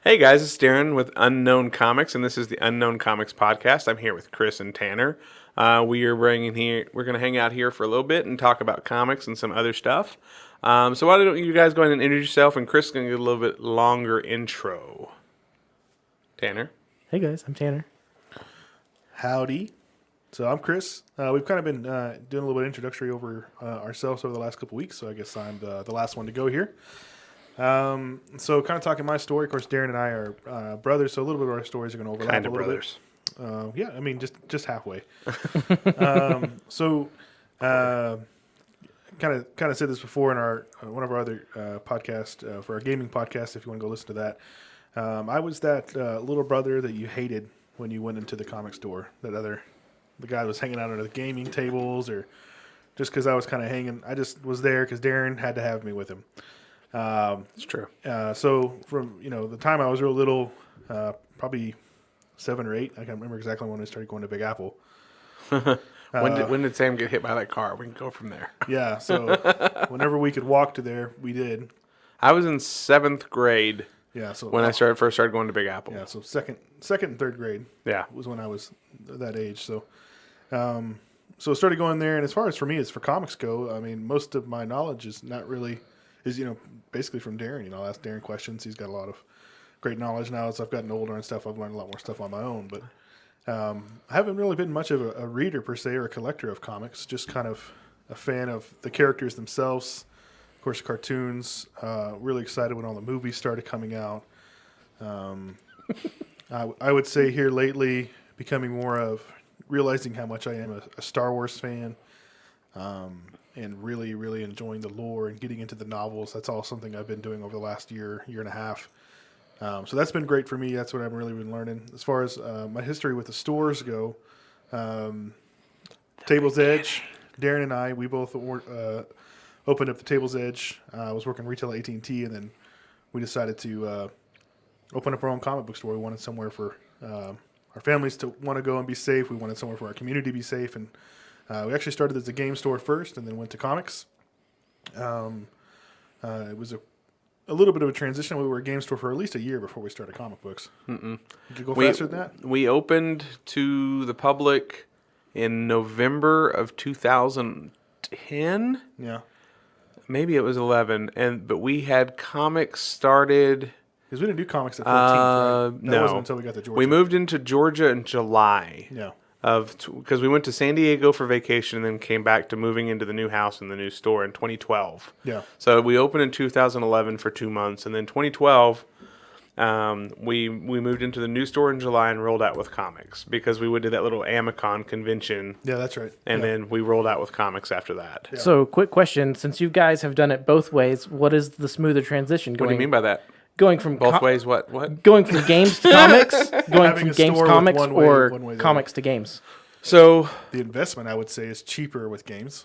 Hey guys, it's Darren with Unknown Comics, and this is the Unknown Comics podcast. I'm here with Chris and Tanner. We're going to hang out here for a little bit and talk about comics and some other stuff. So why don't you guys go ahead and introduce yourself, and Chris is going to get a little bit longer intro. Tanner. Hey guys, I'm Tanner. Howdy. So I'm Chris. We've kind of been doing a little bit of introductory over ourselves over the last couple weeks, so I guess I'm the last one to go here. So kind of talking my story. Of course, Darren and I are brothers, so a little bit of our stories are going to overlap Kind a of little brothers. bit. Yeah, I mean just halfway. Kind of said this before in our one of our other podcasts for our gaming podcast. If you want to go listen to that, I was that little brother that you hated when you went into the comic store. The guy that was hanging out under the gaming tables, or just because I was kind of hanging. I just was there because Darren had to have me with him. It's true. So from the time I was real little, probably 7 or 8, I can't remember exactly when I started going to Big Apple. When did Sam get hit by that car? We can go from there. Yeah, so whenever we could walk to there, we did. I was in 7th grade Yeah, so when I first started going to Big Apple. yeah, so second and third grade Yeah. was when I was that age. So I started going there, and as far as for me, as for comics go, I mean, most of my knowledge is basically from Darren. I'll ask Darren questions. He's got a lot of great knowledge now. As I've gotten older and stuff, I've learned a lot more stuff on my own. But I haven't really been much of a reader per se or a collector of comics. Just kind of a fan of the characters themselves. Of course, cartoons. Really excited when all the movies started coming out. I would say here lately, becoming more of realizing how much I am a Star Wars fan. And really, really enjoying the lore and getting into the novels. That's all something I've been doing over the last year and a half. So that's been great for me. That's what I've really been learning. As far as my history with the stores go, Table's Edge, Darren and I, we both opened up the Table's Edge. I was working retail at AT&T, and then we decided to open up our own comic book store. We wanted somewhere for our families to want to go and be safe. We wanted somewhere for our community to be safe, and we actually started as a game store first and then went to comics. It was a little bit of a transition. We were a game store for at least a year before we started comic books. Did you go faster than that? We opened to the public in November of 2010. Yeah. Maybe it was 11. But we had comics started. Because we didn't do comics at 14th, right? That No. wasn't until we got to Georgia. We moved into Georgia in July. Yeah. Because we went to San Diego for vacation and then came back to moving into the new house and the new store in 2012. Yeah. So we opened in 2011 for 2 months, and then 2012 we moved into the new store in July and rolled out with comics because we would do that little Amicon convention, Yeah, that's right. and Yeah. then we rolled out with comics after that. Yeah. So, quick question: since you guys have done it both ways, what is the smoother transition? What do you mean by that? Going from Both ways? What? Going from games to comics, going Having from a games store to with comics, one way or the other. comics to games? So The investment, I would say, is cheaper with games.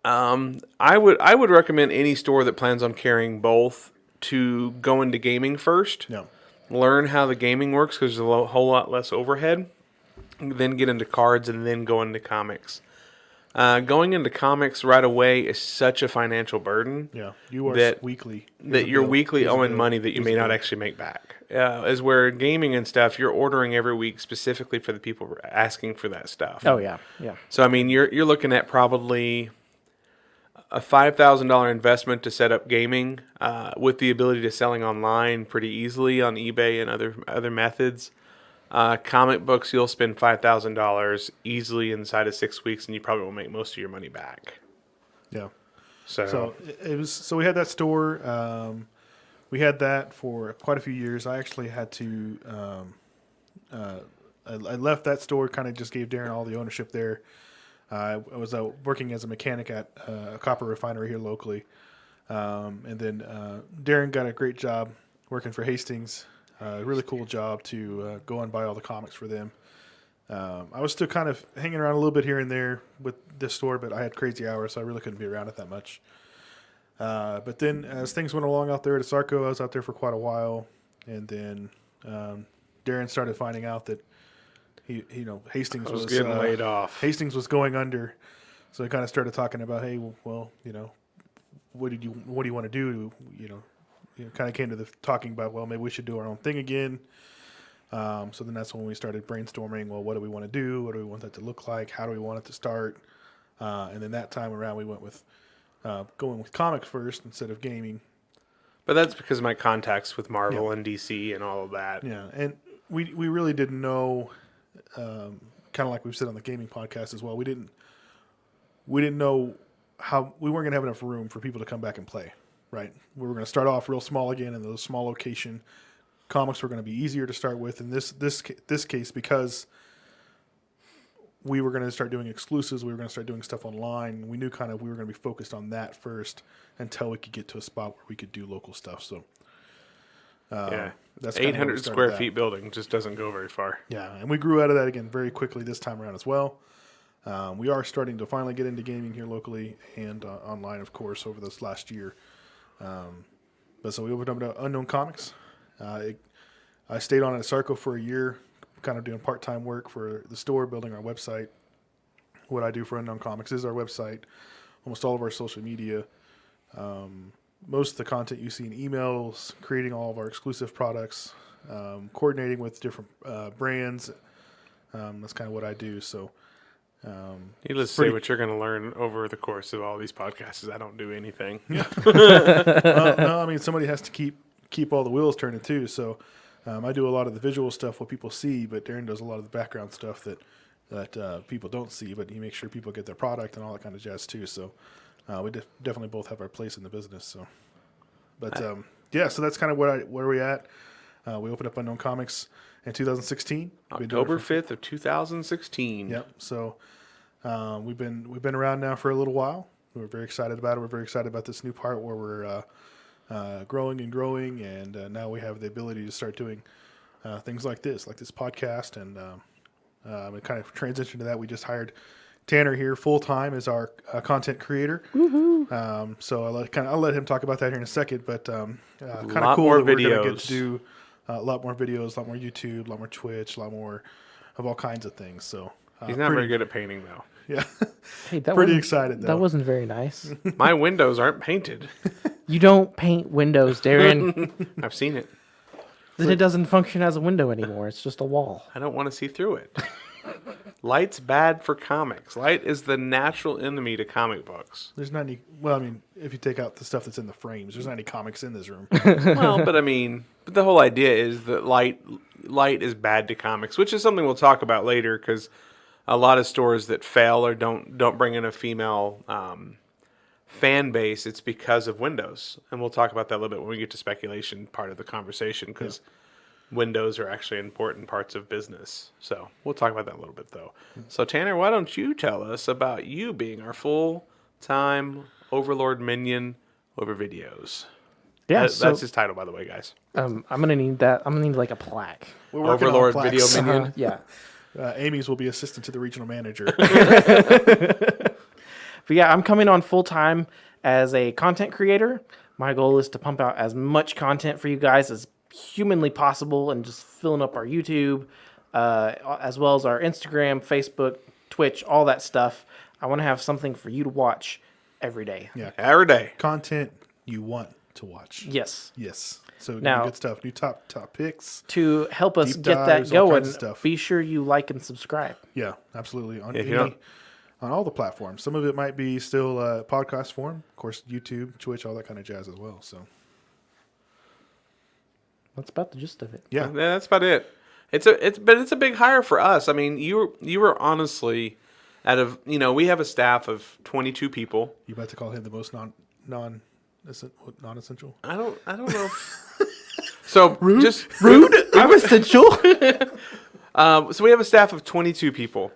I would recommend any store that plans on carrying both to go into gaming first. Yeah. Learn how the gaming works because there's a whole lot less overhead. Then get into cards and then go into comics. Going into comics right away is such a financial burden. Yeah. You are That- weekly. That you're weekly owing money that you may not actually make back. As where gaming and stuff, you're ordering every week specifically for the people asking for that stuff. Oh yeah, yeah. So I mean, you're looking at probably a $5,000 investment to set up gaming, with the ability to selling online pretty easily on eBay and other methods. Comic books, you'll spend $5,000 easily inside of 6 weeks, and you probably will make most of your money back. Yeah. So, So it was. So we had that store. We had that for quite a few years. I actually had to. I left that store. Kind of just gave Darren all the ownership there. I was working as a mechanic at a copper refinery here locally, and then Darren got a great job working for Hastings. Really cool job to go and buy all the comics for them. I was still kind of hanging around a little bit here and there with this store, but I had crazy hours, so I really couldn't be around it that much. But then as things went along out there at Asarco, I was out there for quite a while. And then Darren started finding out that Hastings was getting laid off. Hastings was going under. So he kind of started talking about, hey, well, what do you want to do? kind of came to the talking about, well, maybe we should do our own thing again. So then that's when we started brainstorming. Well, what do we want to do? What do we want that to look like? How do we want it to start? And then that time around, we went with going with comics first instead of gaming. But that's because of my contacts with Marvel and DC and all of that. Yeah, and we really didn't know, kind of like we've said on the gaming podcast as well. We didn't know how we weren't going to have enough room for people to come back and play. Right, we were going to start off real small again in those small location. Comics were going to be easier to start with in this case because we were going to start doing exclusives. We were going to start doing stuff online. We knew kind of we were going to be focused on that first until we could get to a spot where we could do local stuff. So that's 800 square feet building just doesn't go very far. Yeah, and we grew out of that again very quickly this time around as well. We are starting to finally get into gaming here locally and online, of course, over this last year. But so we opened up to Unknown Comics. I stayed on at Sarco for a year, kind of doing part-time work for the store, building our website. What I do for Unknown Comics is our website, almost all of our social media, most of the content you see in emails, creating all of our exclusive products, coordinating with different brands. That's kind of what I do. So, needless to say, what you're going to learn over the course of all these podcasts is I don't do anything. No, I mean somebody has to keep all the wheels turning too. So I do a lot of the visual stuff, what people see, but Darren does a lot of the background stuff that people don't see. But he makes sure people get their product and all that kind of jazz too. So we definitely both have our place in the business. So, but so that's kind of where we at. We opened up Unknown Comics in 2016. October 5th of 2016. Yep. So we've been around now for a little while. We're very excited about it. We're very excited about this new part where we're growing, and now we have the ability to start doing things like this podcast, and it kind of transition to that. We just hired Tanner here full time as our content creator. So I'll let him talk about that here in a second. But kind of cool that we're going to get to do a lot more videos, a lot more YouTube, a lot more Twitch, a lot more of all kinds of things. So he's not very good at painting though. Yeah, Hey, that pretty wasn't- excited though. That wasn't very nice. My windows aren't painted. You don't paint windows, Darren. I've seen it. Then it doesn't function as a window anymore. It's just a wall. I don't want to see through it. Light's bad for comics. Light is the natural enemy to comic books. There's not any. Well, I mean, if you take out the stuff that's in the frames, there's not any comics in this room. Well, but I mean, the whole idea is that light is bad to comics, which is something we'll talk about later because a lot of stores that fail or don't bring in a female fan base, it's because of windows. And we'll talk about that a little bit when we get to speculation part of the conversation because windows are actually important parts of business. So we'll talk about that a little bit though. So Tanner, why don't you tell us about you being our full-time overlord minion over videos? Yeah, That's his title, by the way, guys. I'm gonna need that. I'm gonna need like a plaque. We're working on Overlord plaques. Video Minion. Yeah. Amy's will be assistant to the regional manager. But yeah, I'm coming on full time as a content creator. My goal is to pump out as much content for you guys as humanly possible and just filling up our YouTube, as well as our Instagram, Facebook, Twitch, all that stuff. I want to have something for you to watch every day. Yeah, Every day. content you want to watch. Yes. Yes. So Now- good stuff. New top picks. To help us Deep get dives, that all going, kinds of stuff. be sure you like and subscribe. Yeah, absolutely. On If you don't- on all the platforms. Some of it might be still podcast form. Of course, YouTube, Twitch, all that kind of jazz as well. So That's about the gist of it. yeah, Yeah, that's about it. It's a big hire for us. I mean, you were honestly out of we have a staff of 22 people. you about to call him the most non-essential? I don't know. So just Rude. I'm essential. so we have a staff of 22 people.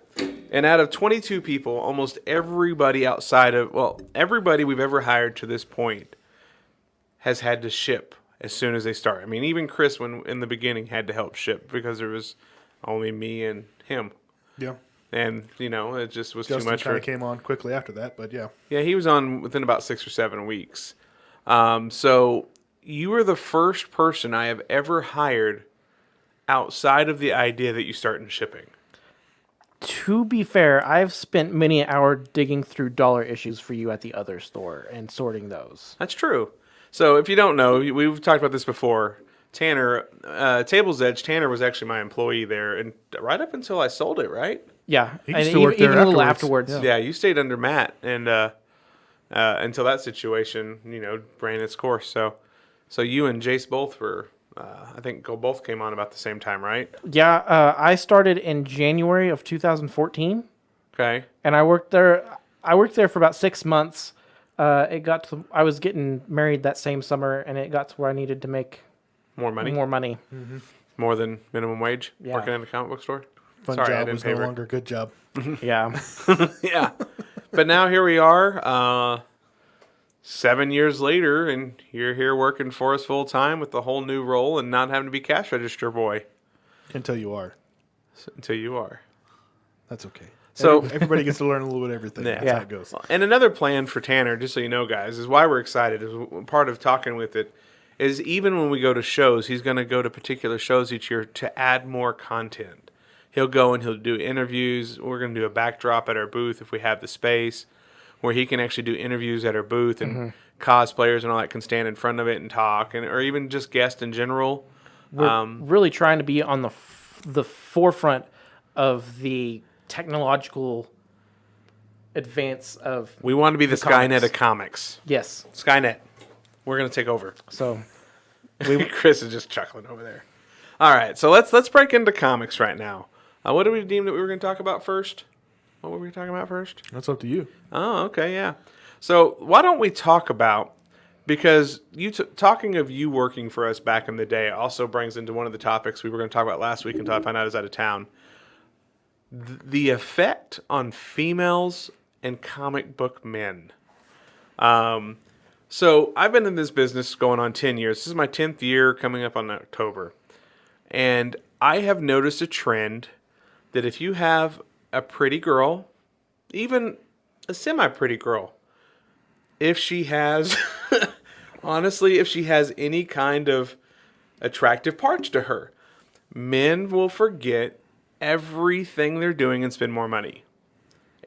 And out of 22 people, almost everybody everybody we've ever hired to this point has had to ship as soon as they start. I mean, even Chris, when in the beginning, had to help ship because there was only me and him. Yeah. And, it just was Justin too much kind for of came on quickly after that, but yeah. Yeah, he was on within about 6 or 7 weeks. So you were the first person I have ever hired outside of the idea that you start in shipping. To be fair, I've spent many an hour digging through dollar issues for you at the other store and sorting those. That's true. So if you don't know, we've talked about this before. Tanner, Table's Edge, Tanner was actually my employee there, and right up until I sold it, right? Yeah, He and used to work there even a little afterwards. afterwards. Yeah, you stayed under Matt, and until that situation, ran its course. So you and Jace both were, I think, both came on about the same time, right? Yeah, I started in January of 2014, Okay. and I worked there. I worked there for about 6 months. I was getting married that same summer, and it got to where I needed to make More money, more money. more than minimum wage, Yeah. working at a comic book store. Fun Sorry, I job didn't was pay no her. longer a good job. Yeah, Yeah. But now here we are, 7 years later, and you're here working for us full time with a whole new role and not having to be cash register boy Until you are. until you are. That's okay. So- Everybody gets to learn a little bit of everything. Yeah. That's how it goes. And another plan for Tanner, just so you know, guys, is why we're excited. Is part of talking with it is even when we go to shows, he's going to go to particular shows each year to add more content. He'll go and he'll do interviews. We're going to do a backdrop at our booth if we have the space, where he can actually do interviews at our booth, and cosplayers and all that can stand in front of it and talk, or even just guests in general. we're really trying to be on the forefront of the technological advance of We want to be the Skynet comics. of comics. yes. Skynet. We're going to take over. So Chris is just chuckling over there. All right, so let's break into comics right now. What did we deem that we were going to talk about first? What were we talking about first? That's up to you. Oh, okay, yeah. So why don't we talk about, because talking of you working for us back in the day also brings into one of the topics we were going to talk about last week until I found out I was out of town. The effect on females and comic book men. So I've been in this business going on 10 years. This is my 10th year coming up on October. And I have noticed a trend that if you have a pretty girl, even a semi-pretty girl, if she has, honestly, if she has any kind of attractive parts to her, men will forget everything they're doing and spend more money.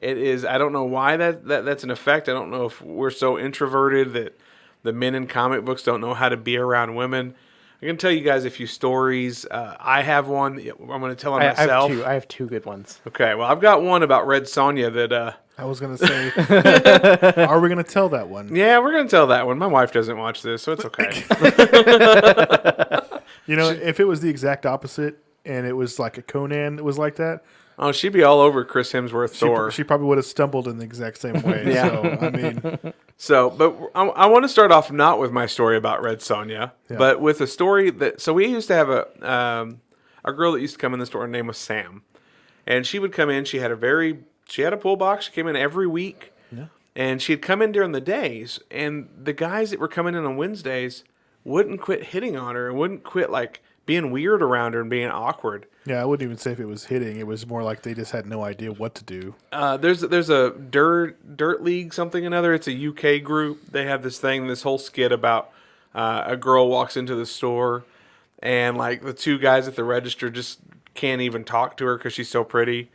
It is, I don't know why that's an effect. I don't know if we're so introverted that the men in comic books don't know how to be around women. I can tell you guys a few stories. I have one. I'm going to tell on myself. I have two good ones. Okay, well, I've got one about Red Sonja that, I was going to say, are we going to tell that one? yeah, we're going to tell that one. My wife doesn't watch this, so it's okay. You know, if it was the exact opposite and it was like a Conan that was like that, Oh, she'd be all over Chris Hemsworth Thor. she probably would have stumbled in the exact same way. Yeah. So, I mean, So, but I want to start off not with my story about Red Sonja, but with a story that. So we used to have a girl that used to come in the store. Her name was Sam, and she would come in. She had a pull box. She came in every week, and she'd come in during the days. And the guys that were coming in on Wednesdays wouldn't quit hitting on her and wouldn't quit like being weird around her and being awkward. yeah, I wouldn't even say if it was hitting. It was more like they just had no idea what to do. There's a dirt league something or another. It's a UK group. They have this whole skit about a girl walks into the store and like the two guys at the register just can't even talk to her because she's so pretty.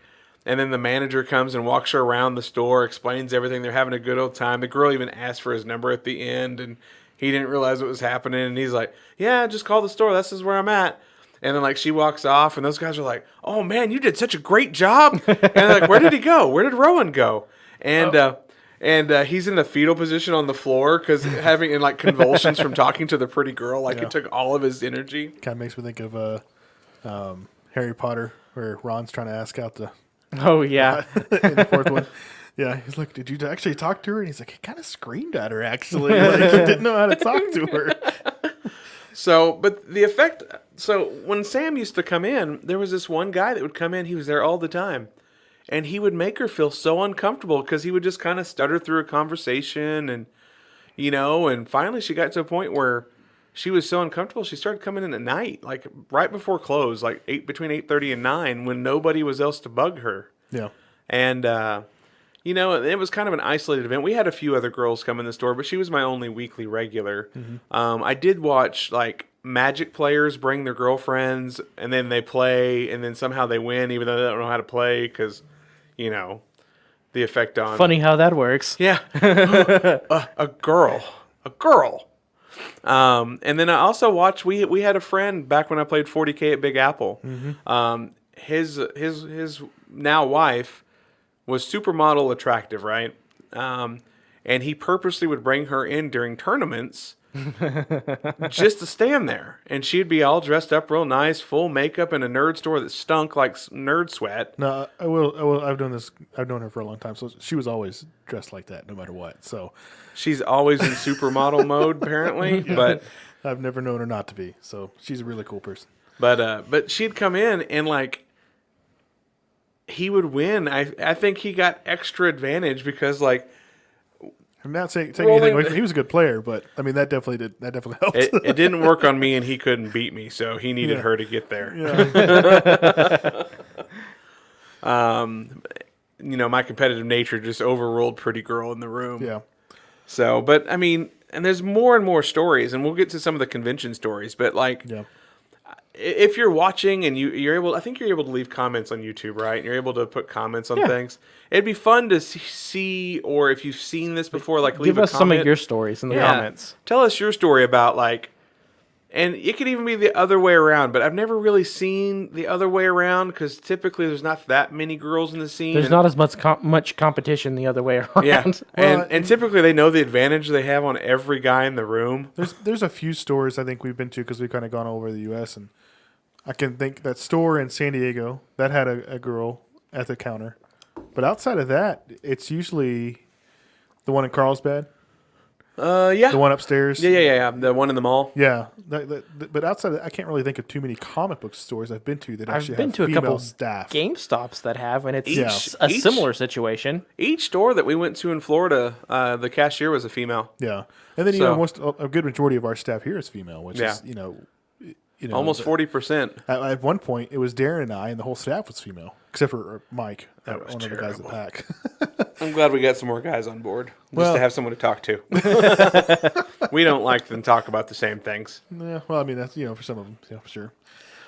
And then the manager comes and walks her around the store, explains everything. They're having a good old time. The girl even asked for his number at the end, and he didn't realize what was happening. And he's like, "Yeah, just call the store. This is where I'm at." And then like she walks off, and those guys are like, "Oh man, you did such a great job!" And they're like, "Where did he go? Where did Rowan go?" And he's in the fetal position on the floor because having in like convulsions from talking to the pretty girl. Like it took all of his energy. Kind of makes me think of Harry Potter, where Ron's trying to ask out the Oh yeah. in the fourth one. Yeah, he's like, "Did you actually talk to her?" And he's like, "He kind of screamed at her, actually. Like, he didn't know how to talk to her." So, but the effect. So when Sam used to come in, there was this one guy that would come in. He was there all the time, and he would make her feel so uncomfortable because he would just kind of stutter through a conversation, and and finally she got to a point where she was so uncomfortable she started coming in at night, like right before close, like between 8:30 and 9, when nobody was else to bug her. Yeah. And it was kind of an isolated event. We had a few other girls come in the store, but she was my only weekly regular. I did watch like Magic players bring their girlfriends, and then they play, and then somehow they win, even though they don't know how to play, because, the effect on. Funny how that works. Yeah, a girl. And then I also watched. We had a friend back when I played 40K at Big Apple. His now wife was supermodel attractive, right? And he purposely would bring her in during tournaments just to stand there. And she'd be all dressed up real nice, full makeup in a nerd store that stunk like nerd sweat. No, I will. I've done this. I've known her for a long time, so she was always dressed like that, no matter what. So She's always in supermodel mode, apparently. But I've never known her not to be. So she's a really cool person. but she'd come in and like he would win. I think he got extra advantage because like I'm not taking anything away from him. He was a good player, but I mean that definitely helped. it didn't work on me, and he couldn't beat me, so he needed her to get there. Yeah. My competitive nature just overruled pretty girl in the room. Yeah. So, but I mean, and there's more and more stories, and we'll get to some of the convention stories. But like, Yeah. if you're watching and you're able, I think you're able to leave comments on YouTube, right? And you're able to put comments on things. It'd be fun to see, or if you've seen this before, like leave Give a us comment. some of your stories in the comments. Tell us your story about like, and it could even be the other way around. But I've never really seen the other way around because typically there's not that many girls in the scene. There's not as much competition the other way around. Yeah, Well, and typically they know the advantage they have on every guy in the room. There's a few stores I think we've been to because we've kind of gone all over the U.S. and I can think that store in San Diego that had a girl at the counter, but outside of that, it's usually the one in Carlsbad, Yeah. the one upstairs. Yeah. The one in the mall. Yeah, but outside of that, I can't really think of too many comic book stores I've been to that I've actually been have to a female couple staff. GameStops that have, and it's Each- a each- similar situation. Each store that we went to in Florida, the cashier was a female. Yeah, and then So- most a good majority of our staff here is female, which is Almost 40%. At one point, it was Darren and I, and the whole staff was female, except for Mike, That was one of the guys at terrible. Pack. I'm glad we got some more guys on board just Well- to have someone to talk to. We don't like them talk about the same things. Yeah, well, I mean that's for some of them, yeah, for sure.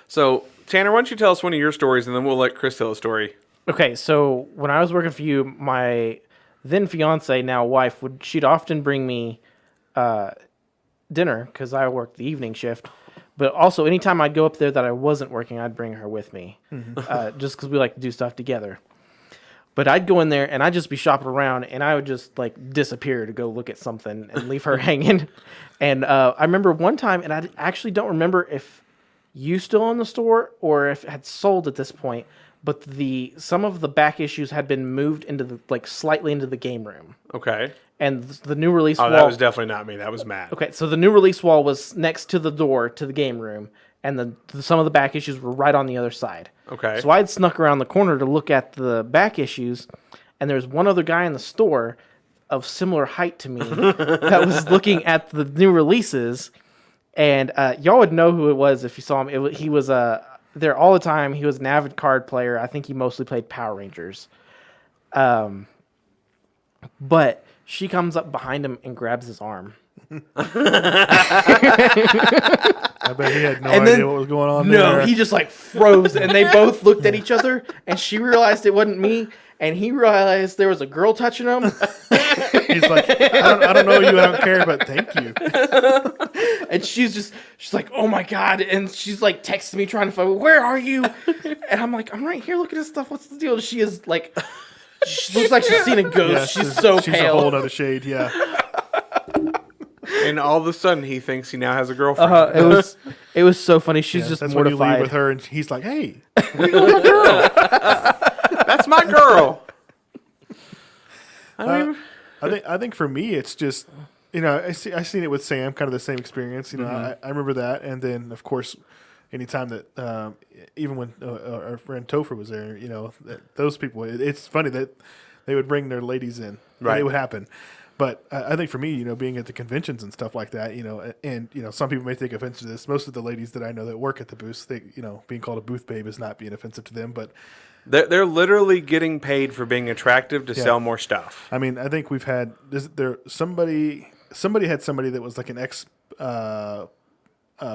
So, Tanner, why don't you tell us one of your stories, and then we'll let Chris tell a story. Okay, so when I was working for you, my then fiance, now wife, she'd often bring me dinner because I worked the evening shift. But also, anytime I'd go up there that I wasn't working, I'd bring her with me, just because we like to do stuff together. But I'd go in there and I'd just be shopping around, and I would just like disappear to go look at something and leave her hanging. And I remember one time, and I actually don't remember if you still own the store or if it had sold at this point. But some of the back issues had been moved into slightly into the game room, Okay. and the new release Oh, wall. that was definitely not me. That was Matt. Okay, so the new release wall was next to the door to the game room, and some of the back issues were right on the other side. Okay. So I'd snuck around the corner to look at the back issues, and there's one other guy in the store of similar height to me that was looking at the new releases, and y'all would know who it was if you saw him. He was there all the time. He was an avid card player. I think he mostly played Power Rangers. But she comes up behind him and grabs his arm. I bet he had no And idea then- what was going on No, there. he just froze, and they both looked at each other, and she realized it wasn't me, and he realized there was a girl touching him. He's like, I don't know you, I don't care, but thank you. And she's like, oh my God. And she's like texting me trying to find, where are you? And I'm like, I'm right here looking at stuff. What's the deal? She is like, she looks like she's seen a ghost. Yeah, she's so she's pale. a whole other shade, yeah. And all of a sudden, he thinks he now has a girlfriend. It was so funny. She's Yeah, just that's when you mortified. leave with her, and he's like, hey. That's my girl. I think for me, it's just, I seen it with Sam, kind of the same experience. I remember that, and then of course, anytime that even when our friend Topher was there, those people, it's funny that they would bring their ladies in, Right. and it would happen. But I think for me, being at the conventions and stuff like that, and some people may take offense to this. Most of the ladies that I know that work at the booths, being called a booth babe is not being offensive to them, but. They're literally getting paid for being attractive to sell more stuff. I mean, I think we've had somebody had somebody that was like an ex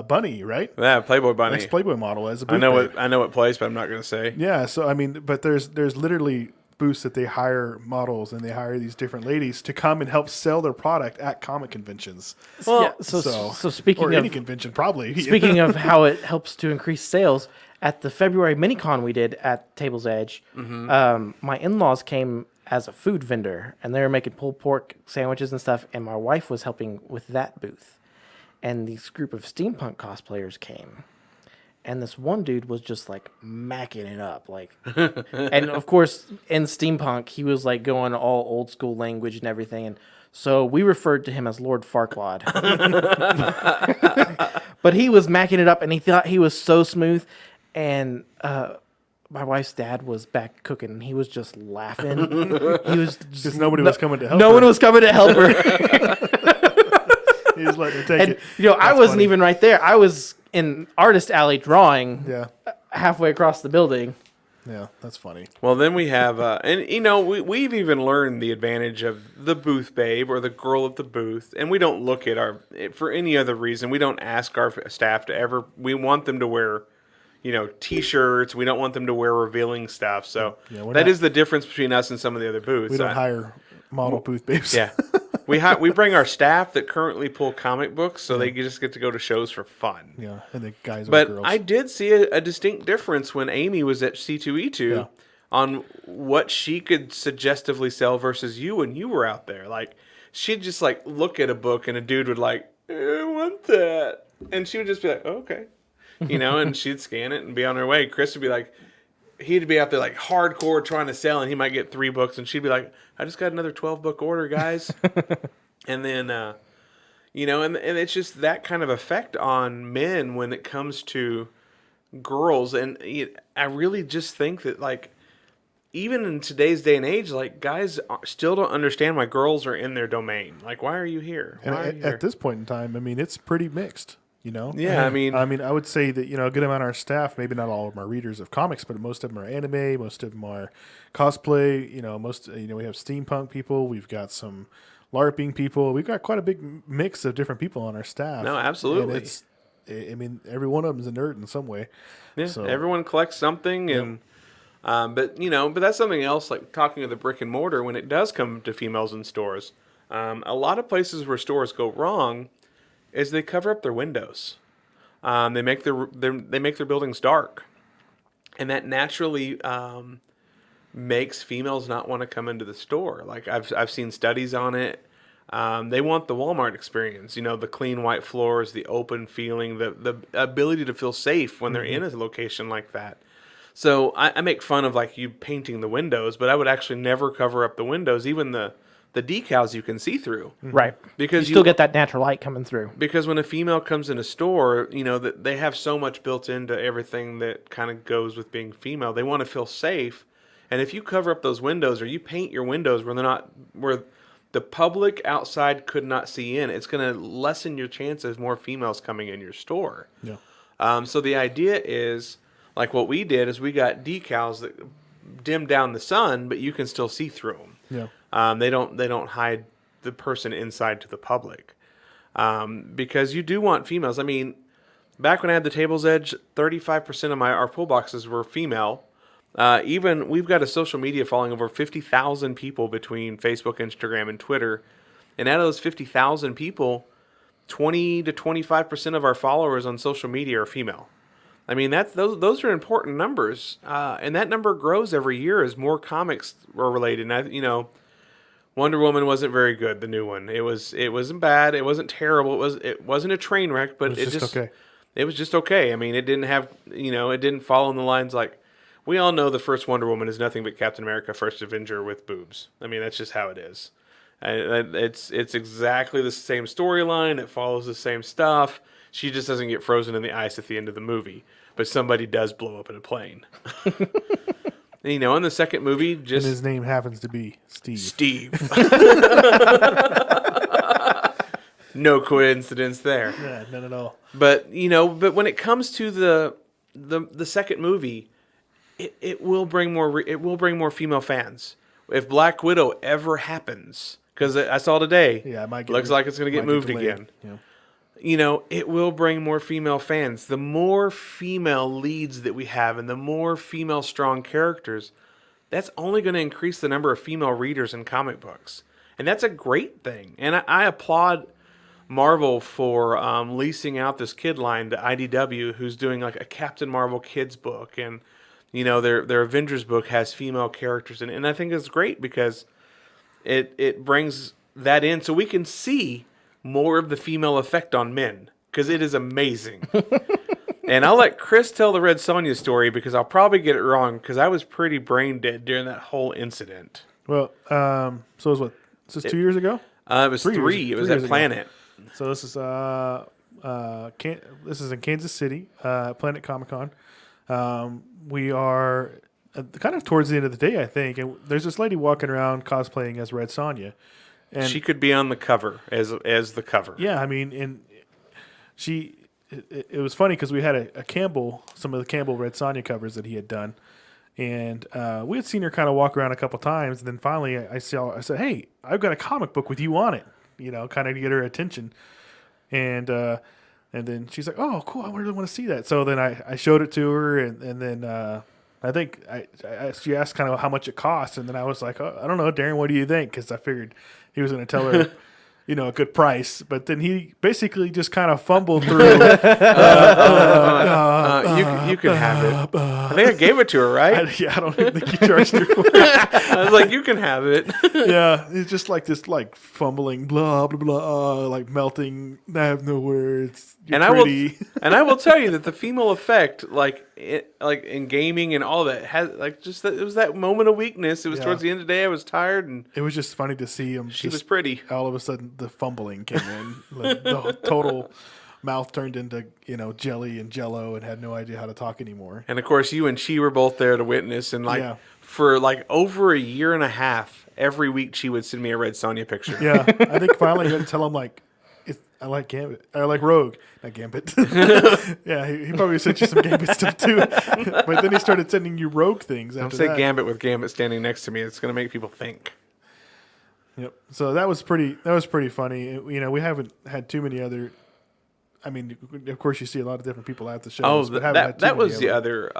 bunny, right? Yeah, Playboy Bunny. Ex Playboy model as a booth I know babe. what place, but I'm not going to say. Yeah, so I mean, but there's literally booths that they hire models and they hire these different ladies to come and help sell their product at comic conventions. Well, so speaking or of any convention, probably. speaking of how it helps to increase sales, at the February mini-con we did at Table's Edge, my in-laws came as a food vendor, and they were making pulled pork sandwiches and stuff, and my wife was helping with that booth. And this group of steampunk cosplayers came. And this one dude was just like macking it up, like, and of course in steampunk he was like going all old school language and everything, and so we referred to him as Lord Farquaad. But he was macking it up, and he thought he was so smooth, and my wife's dad was back cooking, and he was just laughing. He was just Because nobody was coming to help no her. one was coming to help her. He was letting her take And it. I wasn't funny. even right there. I was in Artist Alley drawing Yeah. halfway across the building. Yeah, that's funny. Well, then we have, and we've even learned the advantage of the booth babe or the girl at the booth, and we don't look at for any other reason. We don't ask our staff to ever. We want them to wear, T-shirts. We don't want them to wear revealing stuff. So that is the difference between us and some of the other booths. We don't hire model booth babes. Yeah. We bring our staff that currently pull comic books, so they just get to go to shows for fun. Yeah, and the guys But or girls. I did see a distinct difference when Amy was at C2E2 Yeah. on what she could suggestively sell versus you when you were out there. Like, she'd just like look at a book and a dude would like, I want that. And she would just be like, oh, okay. And she'd scan it and be on her way. Chris would be like, he'd be out there like hardcore trying to sell, and he might get 3 books, and she'd be like, I just got another 12-book order, guys. And then, and it's just that kind of effect on men when it comes to girls. And I really just think that, like, even in today's day and age, like, guys still don't understand why girls are in their domain. Like, why are you here? And Why are you here? at this point in time, I mean, it's pretty mixed. Yeah, I mean, I would say that a good amount of our staff, maybe not all of them are readers of comics, but most of them are anime, most of them are cosplay. We have steampunk people, we've got some LARPing people, we've got quite a big mix of different people on our staff. No, absolutely. And every one of them is a nerd in some way. Yeah, So, everyone collects something, and but that's something else. Like talking of the brick and mortar, when it does come to females in stores, a lot of places where stores go wrong is they cover up their windows. They make their buildings dark, and that naturally makes females not want to come into the store. Like I've seen studies on it. They want the Walmart experience, the clean white floors, the open feeling, the ability to feel safe when they're in a location like that. So I make fun of like you painting the windows, but I would actually never cover up the windows, even the decals you can see through. Right. Because you still get that natural light coming through. Because when a female comes in a store, that they have so much built into everything that kind of goes with being female. They want to feel safe. And if you cover up those windows or you paint your windows where the public outside could not see in, it's going to lessen your chances of more females coming in your store. Yeah. So the idea is, like what we did is we got decals that dim down the sun, but you can still see through them. Yeah. They don't hide the person inside to the public, because you do want females. I mean, back when I had the Table's Edge, 35% of our pull boxes were female. Even we've got a social media following over 50,000 people between Facebook, Instagram, and Twitter, and out of those 50,000 people, 20 to 25% of our followers on social media are female. I mean, those are important numbers, and that number grows every year as more comics are related. And Wonder Woman wasn't very good, the new one. It wasn't bad. It wasn't terrible. It wasn't a train wreck, but it just okay. It was just okay. I mean, it didn't have it didn't fall in the lines like we all know the first Wonder Woman is nothing but Captain America, First Avenger with boobs. I mean, that's just how it is. It's exactly the same storyline. It follows the same stuff. She just doesn't get frozen in the ice at the end of the movie, but somebody does blow up in a plane. In the second movie, And just his name happens to be Steve. Steve. No coincidence there. Yeah, none at all. But when it comes to the second movie, it will bring more female fans. If Black Widow ever happens, because I saw today, Yeah, it might looks like it's going to get moved delayed. again. Yeah. It will bring more female fans. The more female leads that we have and the more female strong characters, that's only going to increase the number of female readers in comic books. And that's a great thing. And I applaud Marvel for leasing out this kid line to IDW, who's doing like a Captain Marvel kids book, and their Avengers book has female characters in it. And I think it's great because it brings that in so we can see more of the female effect on men, because it is amazing. And I'll let Chris tell the Red Sonja story because I'll probably get it wrong because I was pretty brain dead during that whole incident. Well, so it was what? This is 2 years ago? It was three. It was at Planet. So this is this is in Kansas City, Planet Comic-Con. We are kind of towards the end of the day, I think, and there's this lady walking around cosplaying as Red Sonja. And she could be on the cover as the cover. Yeah, I mean, and it was funny because we had a Campbell, some of the Campbell Red Sonja covers that he had done, and we had seen her kind of walk around a couple times, and then finally I said, "Hey, I've got a comic book with you on it," kind of to get her attention, and then she's like, "Oh, cool! I really want to see that." So then I showed it to her, and then I think she asked kind of how much it cost, and then I was like, "Oh, I don't know, Darren, what do you think?" Because I figured he was going to tell her. A good price, but then he basically just kind of fumbled through. You can have it. I think I gave it to her, right? I don't even think he charged her for it. I was like, you can have it. Yeah, it's just like this, like fumbling, blah blah blah, like melting. I have no words. You're pretty. I will tell you that the female effect, like in gaming and all that, has it was that moment of weakness. It was towards the end of the day. I was tired, and it was just funny to see him. She was pretty. All of a sudden, the fumbling came in. Like, the total mouth turned into jelly and jello, and had no idea how to talk anymore. And of course, you and she were both there to witness. And for over a year and a half, every week she would send me a Red Sonja picture. Yeah, I think finally you had to tell him I like Gambit. I like Rogue, not Gambit. Yeah, he probably sent you some Gambit stuff too. But then he started sending you Rogue things. Don't say Gambit with Gambit standing next to me. It's going to make people think. Yep. So that was pretty funny. We haven't had too many other. I mean, of course, you see a lot of different people at the shows. Oh, that was the other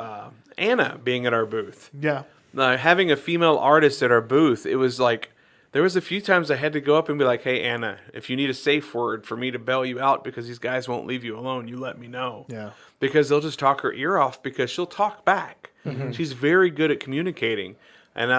Anna being at our booth. Yeah. Having a female artist at our booth, it was like. There was a few times I had to go up and be like, "Hey, Anna, if you need a safe word for me to bail you out because these guys won't leave you alone, you let me know." Yeah. Because they'll just talk her ear off because she'll talk back. Mm-hmm. She's very good at communicating. And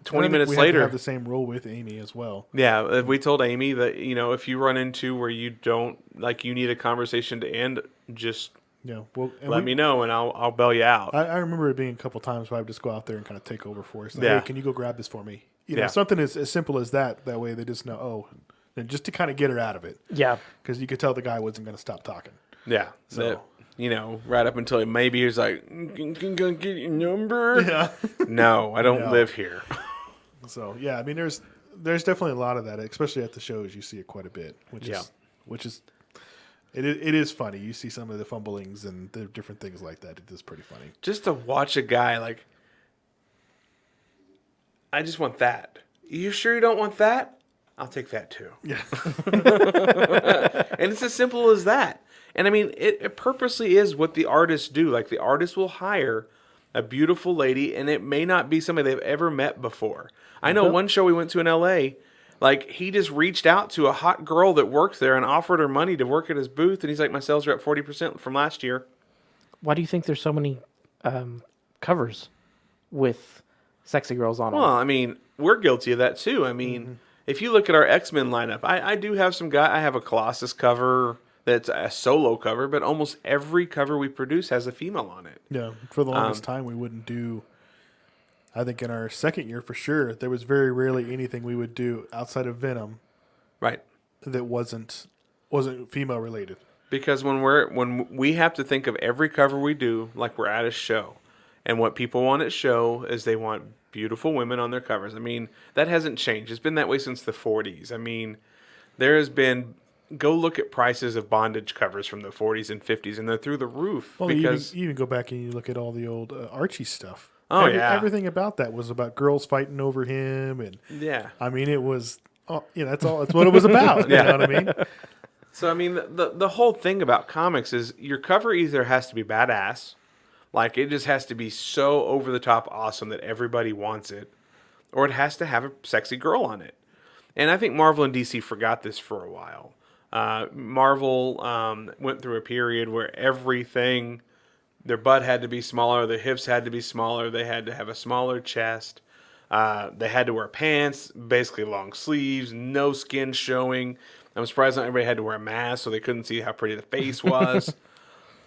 20 minutes later, we have the same role with Amy as well. Yeah, we told Amy that if you run into where you don't you need a conversation to end, just let me know and I'll bail you out. I remember it being a couple times where I would just go out there and kind of take over for us. Like, yeah. Hey, can you go grab this for me? Something as simple as that. That way they just know, and just to kind of get her out of it. Yeah. Because you could tell the guy wasn't going to stop talking. Yeah. So, right up until maybe he was like, can I get your number? Yeah. No, I don't live here. So, yeah, I mean, there's definitely a lot of that, especially at the shows. You see it quite a bit, which is it is funny. You see some of the fumblings and the different things like that. It is pretty funny. Just to watch a guy I just want that. You sure you don't want that? I'll take that too. Yeah. And it's as simple as that. And I mean, it purposely is what the artists do. Like the artist will hire a beautiful lady, and it may not be somebody they've ever met before. I know one show we went to in LA, he just reached out to a hot girl that worked there and offered her money to work at his booth. And he's like, my sales are up 40% from last year. Why do you think there's so many covers with sexy girls on them? Well, I mean, we're guilty of that too. I mean, if you look at our X-Men lineup, I do have some I have a Colossus cover that's a solo cover, but almost every cover we produce has a female on it. Yeah, for the longest time we wouldn't do. I think in our second year for sure, there was very rarely anything we would do outside of Venom, right? That wasn't female related. Because when we have to think of every cover we do like we're at a show. And what people want at show is they want beautiful women on their covers. I mean, that hasn't changed. It's been that way since the 40s. I mean, there has been... Go look at prices of bondage covers from the 40s and 50s, and they're through the roof. Well, because you even go back and you look at all the old Archie stuff. Oh, everything about that was about girls fighting over him. And I mean, it was... that's what it was about. You know what I mean? So, I mean, the whole thing about comics is your cover either has to be badass... Like, it just has to be so over the top awesome that everybody wants it, or it has to have a sexy girl on it. And I think Marvel and DC forgot this for a while. Marvel went through a period where everything, their butt had to be smaller, their hips had to be smaller, they had to have a smaller chest, they had to wear pants, basically long sleeves, no skin showing. I'm surprised not everybody had to wear a mask so they couldn't see how pretty the face was.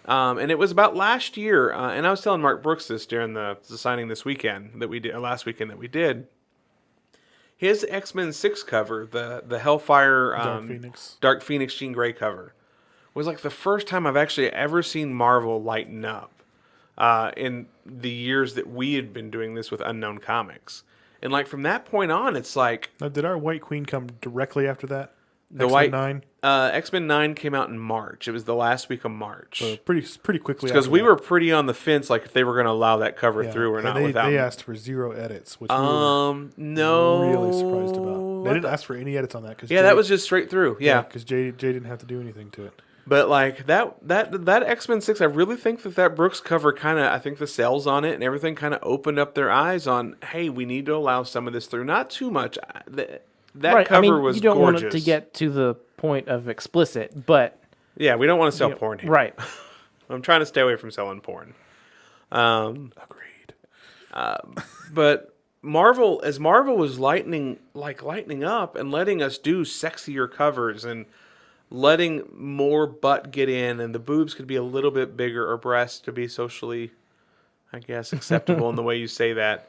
And it was about last year, and I was telling Mark Brooks this during the signing this weekend that we did, last weekend that we did. His X-Men 6 cover, the Hellfire Dark Phoenix Jean Grey cover, was like the first time I've actually ever seen Marvel lighten up in the years that we had been doing this with Unknown Comics. And like from that point on, it's like... Now, did our White Queen come directly after that? The X-Men 9? X-Men 9 came out in March. It was the last week of March. So pretty quickly. Because we were pretty on the fence, like if they were going to allow that cover through or not. They asked for 0 edits, which we were really surprised about. They didn't ask for any edits on that. That was just straight through. Yeah, because Jay didn't have to do anything to it. But like that X-Men 6, I really think that Brooks cover kind of, I think the sales on it and everything kind of opened up their eyes on, hey, we need to allow some of this through. Not too much. That cover was gorgeous. You don't want it to get to the point of explicit, but... Yeah, we don't want to sell porn here. Right. I'm trying to stay away from selling porn. Agreed. But Marvel was lightening up and letting us do sexier covers and letting more butt get in, and the boobs could be a little bit bigger, or breasts to be socially, I guess, acceptable in the way you say that.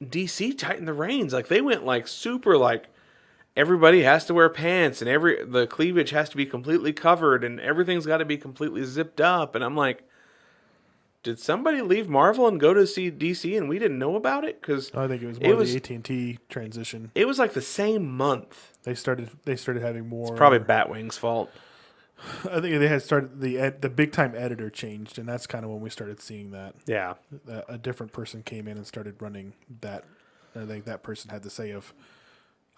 DC tightened the reins. Like, they went like super like everybody has to wear pants and the cleavage has to be completely covered and everything's got to be completely zipped up. And I'm like, did somebody leave Marvel and go to see DC and we didn't know about it? Because I think it was more the AT&T transition. It was like the same month. They started having more. It's probably Batwing's fault. I think they had started the big time editor changed, and that's kind of when we started seeing that. Yeah, a different person came in and started running that. I think that person had to say of,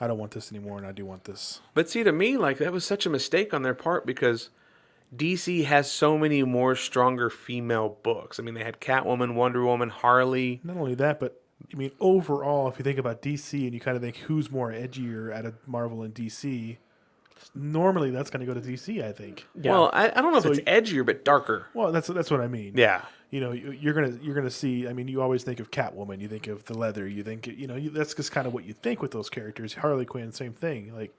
I don't want this anymore, and I do want this. But see, to me, like that was such a mistake on their part because DC has so many more stronger female books. I mean, they had Catwoman, Wonder Woman, Harley. Not only that, but I mean, overall, if you think about DC and you kind of think who's more edgier out of Marvel and DC. Normally, that's going to go to DC, I think. Yeah. Well, I don't know if it's edgier, but darker. Well, that's what I mean. Yeah. You know, you're gonna see. I mean, you always think of Catwoman. You think of the leather. You think, that's just kind of what you think with those characters. Harley Quinn, same thing. Like,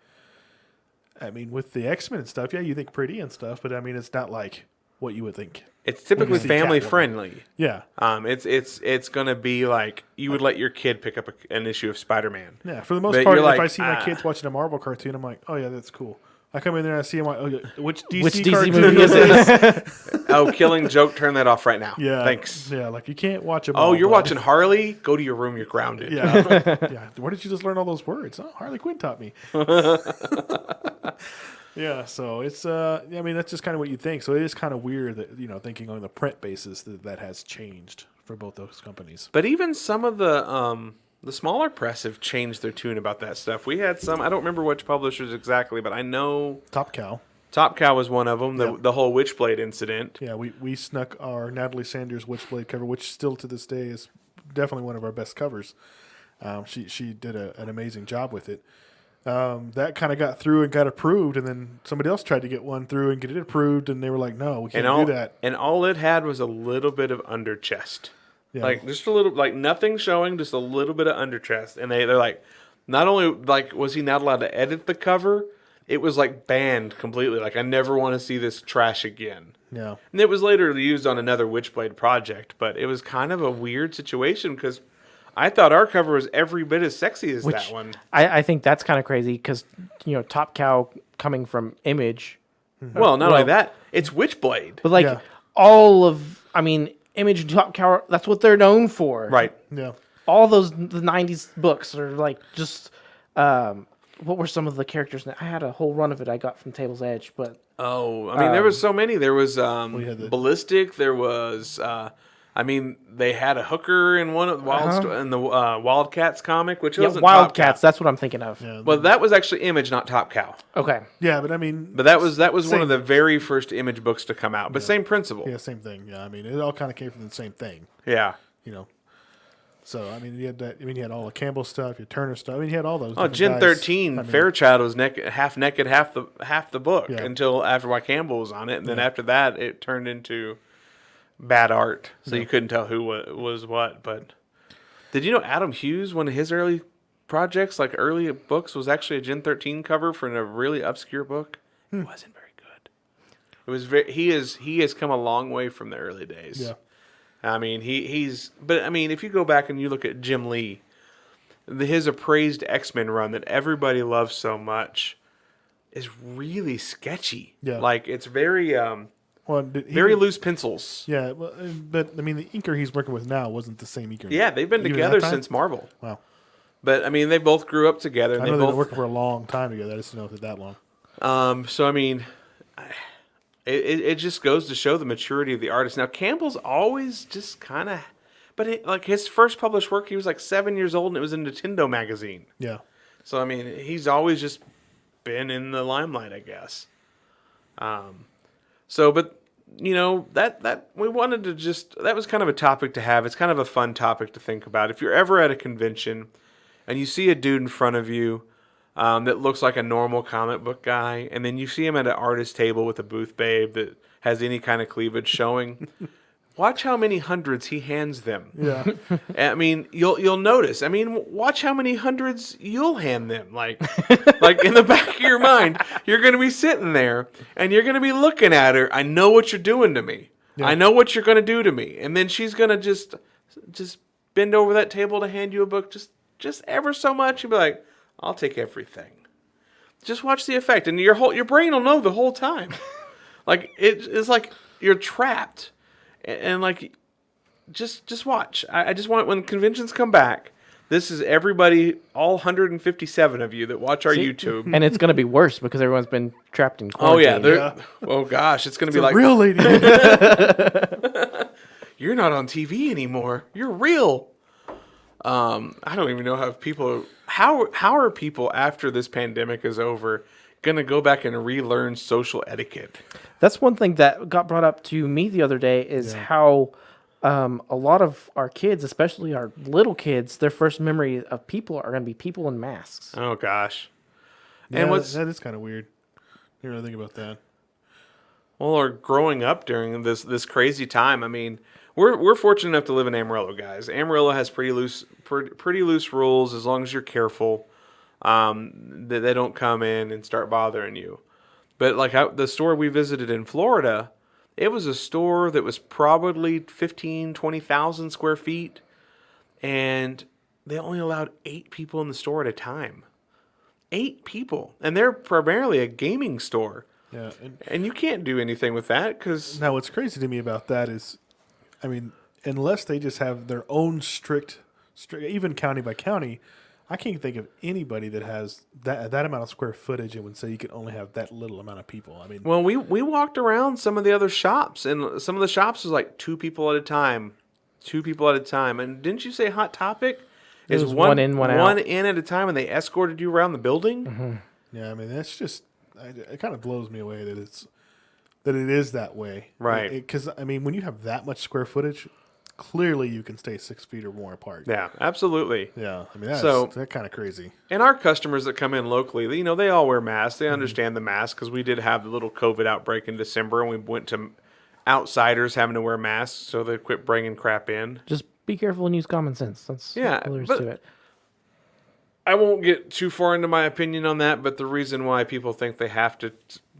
I mean, with the X-Men and stuff, yeah, you think pretty and stuff, but I mean, it's not like what you would think. It's typically family friendly. Yeah. It's gonna be like you would let your kid pick up an issue of Spider-Man. Yeah, for the most part, if I see my kids watching a Marvel cartoon, I'm like, oh yeah, that's cool. I come in there and I see them like, oh, which DC cartoon movie is this? Oh, Killing Joke, turn that off right now. Yeah. Thanks. Yeah, like you can't watch them. Oh, you're watching Harley? Go to your room, you're grounded. Yeah. Yeah. Where did you just learn all those words? Oh, Harley Quinn taught me. Yeah, so it's I mean, that's just kind of what you think. So it is kind of weird that, thinking on the print basis that has changed for both those companies. But even some of the smaller press have changed their tune about that stuff. We had some, I don't remember which publishers exactly, but I know Top Cow was one of them, the whole Witchblade incident. Yeah, we snuck our Natalie Sanders Witchblade cover, which still to this day is definitely one of our best covers. She did an amazing job with it. That kind of got through and got approved, and then somebody else tried to get one through and get it approved, and they were like, no, we can't do that. And all it had was a little bit of under chest. Yeah. Like, just a little, like, nothing showing, just a little bit of under chest. And they're like, not only, like, was he not allowed to edit the cover, it was, like, banned completely. Like, I never want to see this trash again. Yeah. And it was later used on another Witchblade project, but it was kind of a weird situation because I thought our cover was every bit as sexy as that one. I think that's kind of crazy because, Top Cow coming from Image. Well, not only that, it's Witchblade. But, Image and Top Cow, that's what they're known for. Right. Yeah. All the 90s books are like just, what were some of the characters? I had a whole run of it I got from Table's Edge, but. Oh, I mean, there was so many. There was Ballistic. There was I mean, they had a hooker in one of the in the Wildcats comic, which Yeah, wasn't Top Wildcats. Cow. That's what I'm thinking of. Yeah, Well, that was actually Image, not Top Cow. Okay. yeah, but I mean, But that was one of same- the very first Image books to come out. But same principle. yeah, same thing. Yeah, I mean, it all kind of came from the same thing, Yeah. you know. So I mean, you had that. I mean, you had all the Campbell stuff, you had Turner stuff. I mean, you had all those. Oh, different Gen guys. 13, I mean, Fairchild was half naked, half the book Yeah. until after why Campbell was on it, and then after that, it turned into bad art, so you couldn't tell who was what. But did you know Adam Hughes, one of his early projects, like early books, was actually a Gen 13 cover for a really obscure book? It wasn't very good. It was very. He has come a long way from the early days. Yeah. I mean, but I mean, if you go back and you look at Jim Lee, his appraised X-Men run that everybody loves so much is really sketchy. Yeah. Like it's very Well, very loose pencils. Yeah, well, but I mean, the inker he's working with now wasn't the same inker. Yeah, they've been even together that time? since Marvel. Wow. But I mean, they both grew up together. And I they know they've both been working for a long time together. I just didn't know if it's that long. So I mean, it just goes to show the maturity of the artist. Now Campbell's always just kind of, but like his first published work, he was like 7 years old, and it was in Nintendo magazine. Yeah. So I mean, he's always just been in the limelight, I guess. So, but you know that we wanted to that was kind of a topic to have. It's kind of a fun topic to think about. If you're ever at a convention and you see a dude in front of you that looks like a normal comic book guy, and then you see him at an artist table with a booth babe that has any kind of cleavage showing, watch how many hundreds he hands them. Yeah. I mean, you'll notice. I mean, watch how many hundreds you'll hand them. Like in the back of your mind, you're going to be sitting there and you're going to be looking at her. I know what you're doing to me. Yeah. I know what you're going to do to me. And then she's going to just bend over that table to hand you a book just ever so much. You'll be like, I'll take everything. Just watch the effect, and your brain will know the whole time. Like it's like you're trapped, and like just watch. I just want when conventions come back. This is everybody, all 157 of you that watch our YouTube. And it's going to be worse because everyone's been trapped in Oh quarantine. yeah, oh gosh, it's gonna be The like real lady. you're not on TV anymore. You're real. I don't even know how people. How are people after this pandemic is over gonna go back and relearn social etiquette? That's one thing that got brought up to me the other day is how a lot of our kids, especially our little kids, their first memory of people are going to be people in masks. Oh gosh. Yeah, And what's that is kind of weird. Didn't really think about that. well, or growing up during this crazy time. I mean, we're fortunate enough to live in Amarillo, guys. Amarillo has pretty loose rules as long as you're careful. That they don't come in and start bothering you. But like the store we visited in Florida, it was a store that was probably 20,000 square feet, and they only allowed 8 people in the store at a time. 8 people, and they're primarily a gaming store. Yeah. And you can't do anything with that because Now, what's crazy to me about that is, I mean, unless they just have their own strict, even county by county, I can't think of anybody that has that amount of square footage and would say you can only have that little amount of people. I mean, well, we walked around some of the other shops, and some of the shops was like 2 people at a time, 2 people at a time. And didn't you say Hot Topic is was one in, one out. one in at a time, and they escorted you around the building? Mm-hmm. yeah, I mean that's just it kind of blows me away that it is that way, Right. Because I mean, when you have that much square footage, clearly you can stay 6 feet or more apart. Yeah, absolutely. Yeah, I mean that's kind of crazy. And our customers that come in locally, you know, they all wear masks. They understand the mask because we did have the little COVID outbreak in December, and we went to outsiders having to wear masks, so they quit bringing crap in. Just be careful and use common sense. That's Yeah, all there is but- to it. I won't get too far into my opinion on that, but the reason why people think they have to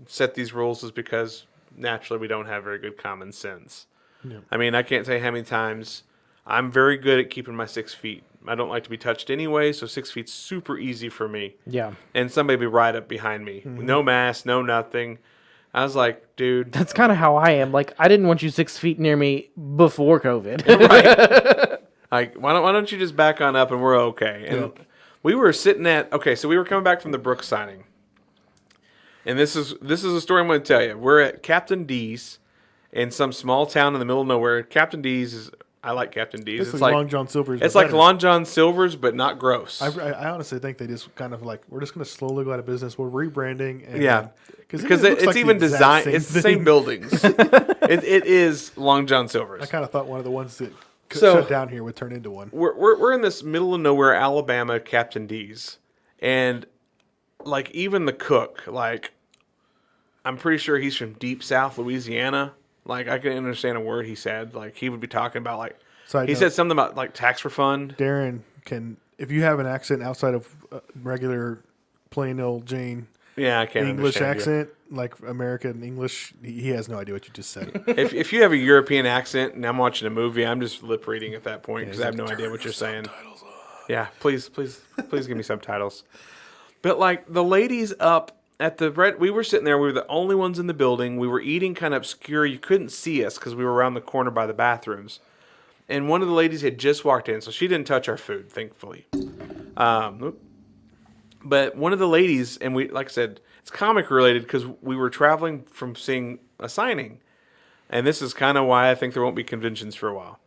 set these rules is because naturally we don't have very good common sense. Yeah. I mean, I can't tell you how many times I'm very good at keeping my 6 feet. I don't like to be touched anyway, so 6 feet's super easy for me. Yeah. And somebody be right up behind me. No mask, no nothing. I was like, dude. That's kind of how I am. Like, I didn't want you 6 feet near me before COVID. Right. Like, why don't you just back on up and we're okay? And we were sitting so we were coming back from the Brooks signing. And this is a story I'm going to tell you. We're at Captain D's, in some small town in the middle of nowhere. Captain D's is. I like Captain D's. It's It's like like Long John Silver's. It's but like better. Long John Silver's, but not gross. I honestly think they just kind of like, we're just going to slowly go out of business. We're rebranding. And Yeah. Because It's even designed. It's the same buildings. It is Long John Silver's. I kind of thought one of the ones that So- shut down here would turn into one. We're in this middle of nowhere Alabama Captain D's, and like even the cook, like I'm pretty sure he's from deep South Louisiana. Like I can understand a word he said. Like he would be talking about like Side he note, said something about like tax refund. Darren can, if you have an accent outside of regular plain old Jane Yeah, I can't English understand you. accent, like American English, he has no idea what you just said. If you have a European accent and I'm watching a movie, I'm just lip reading at that point because he's I have like, no idea what you're saying. Subtitles on. Yeah, please give me subtitles. But like the ladies up at the we were sitting there. We were the only ones in the building. We were eating kind of obscure. You couldn't see us because we were around the corner by the bathrooms. And one of the ladies had just walked in, so she didn't touch our food, thankfully. But one of the ladies, and we, like I said, it's comic related because we were traveling from seeing a signing. And this is kind of why I think there won't be conventions for a while.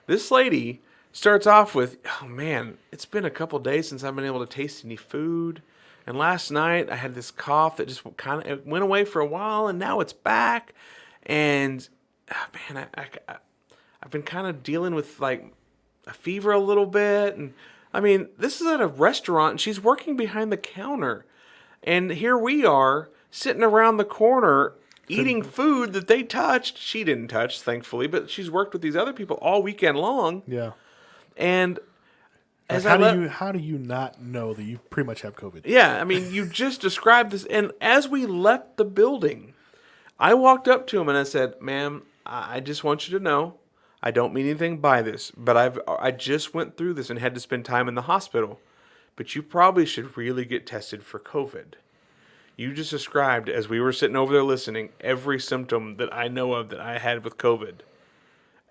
This lady starts off with, oh man, it's been a couple days since I've been able to taste any food. And last night I had this cough that just kind of it went away for a while, and now it's back. And man, I've been kind of dealing with like a fever a little bit. And I mean, this is at a restaurant, and she's working behind the counter. And here we are sitting around the corner eating food that they touched. She didn't touch, thankfully, but she's worked with these other people all weekend long. Yeah. And as How do you not know that you pretty much have COVID? yeah, I mean, you just described this. And as we left the building, I walked up to him and I said, ma'am, I just want you to know, I don't mean anything by this, but I just went through this and had to spend time in the hospital. But you probably should really get tested for COVID. You just described, as we were sitting over there listening, every symptom that I know of that I had with COVID.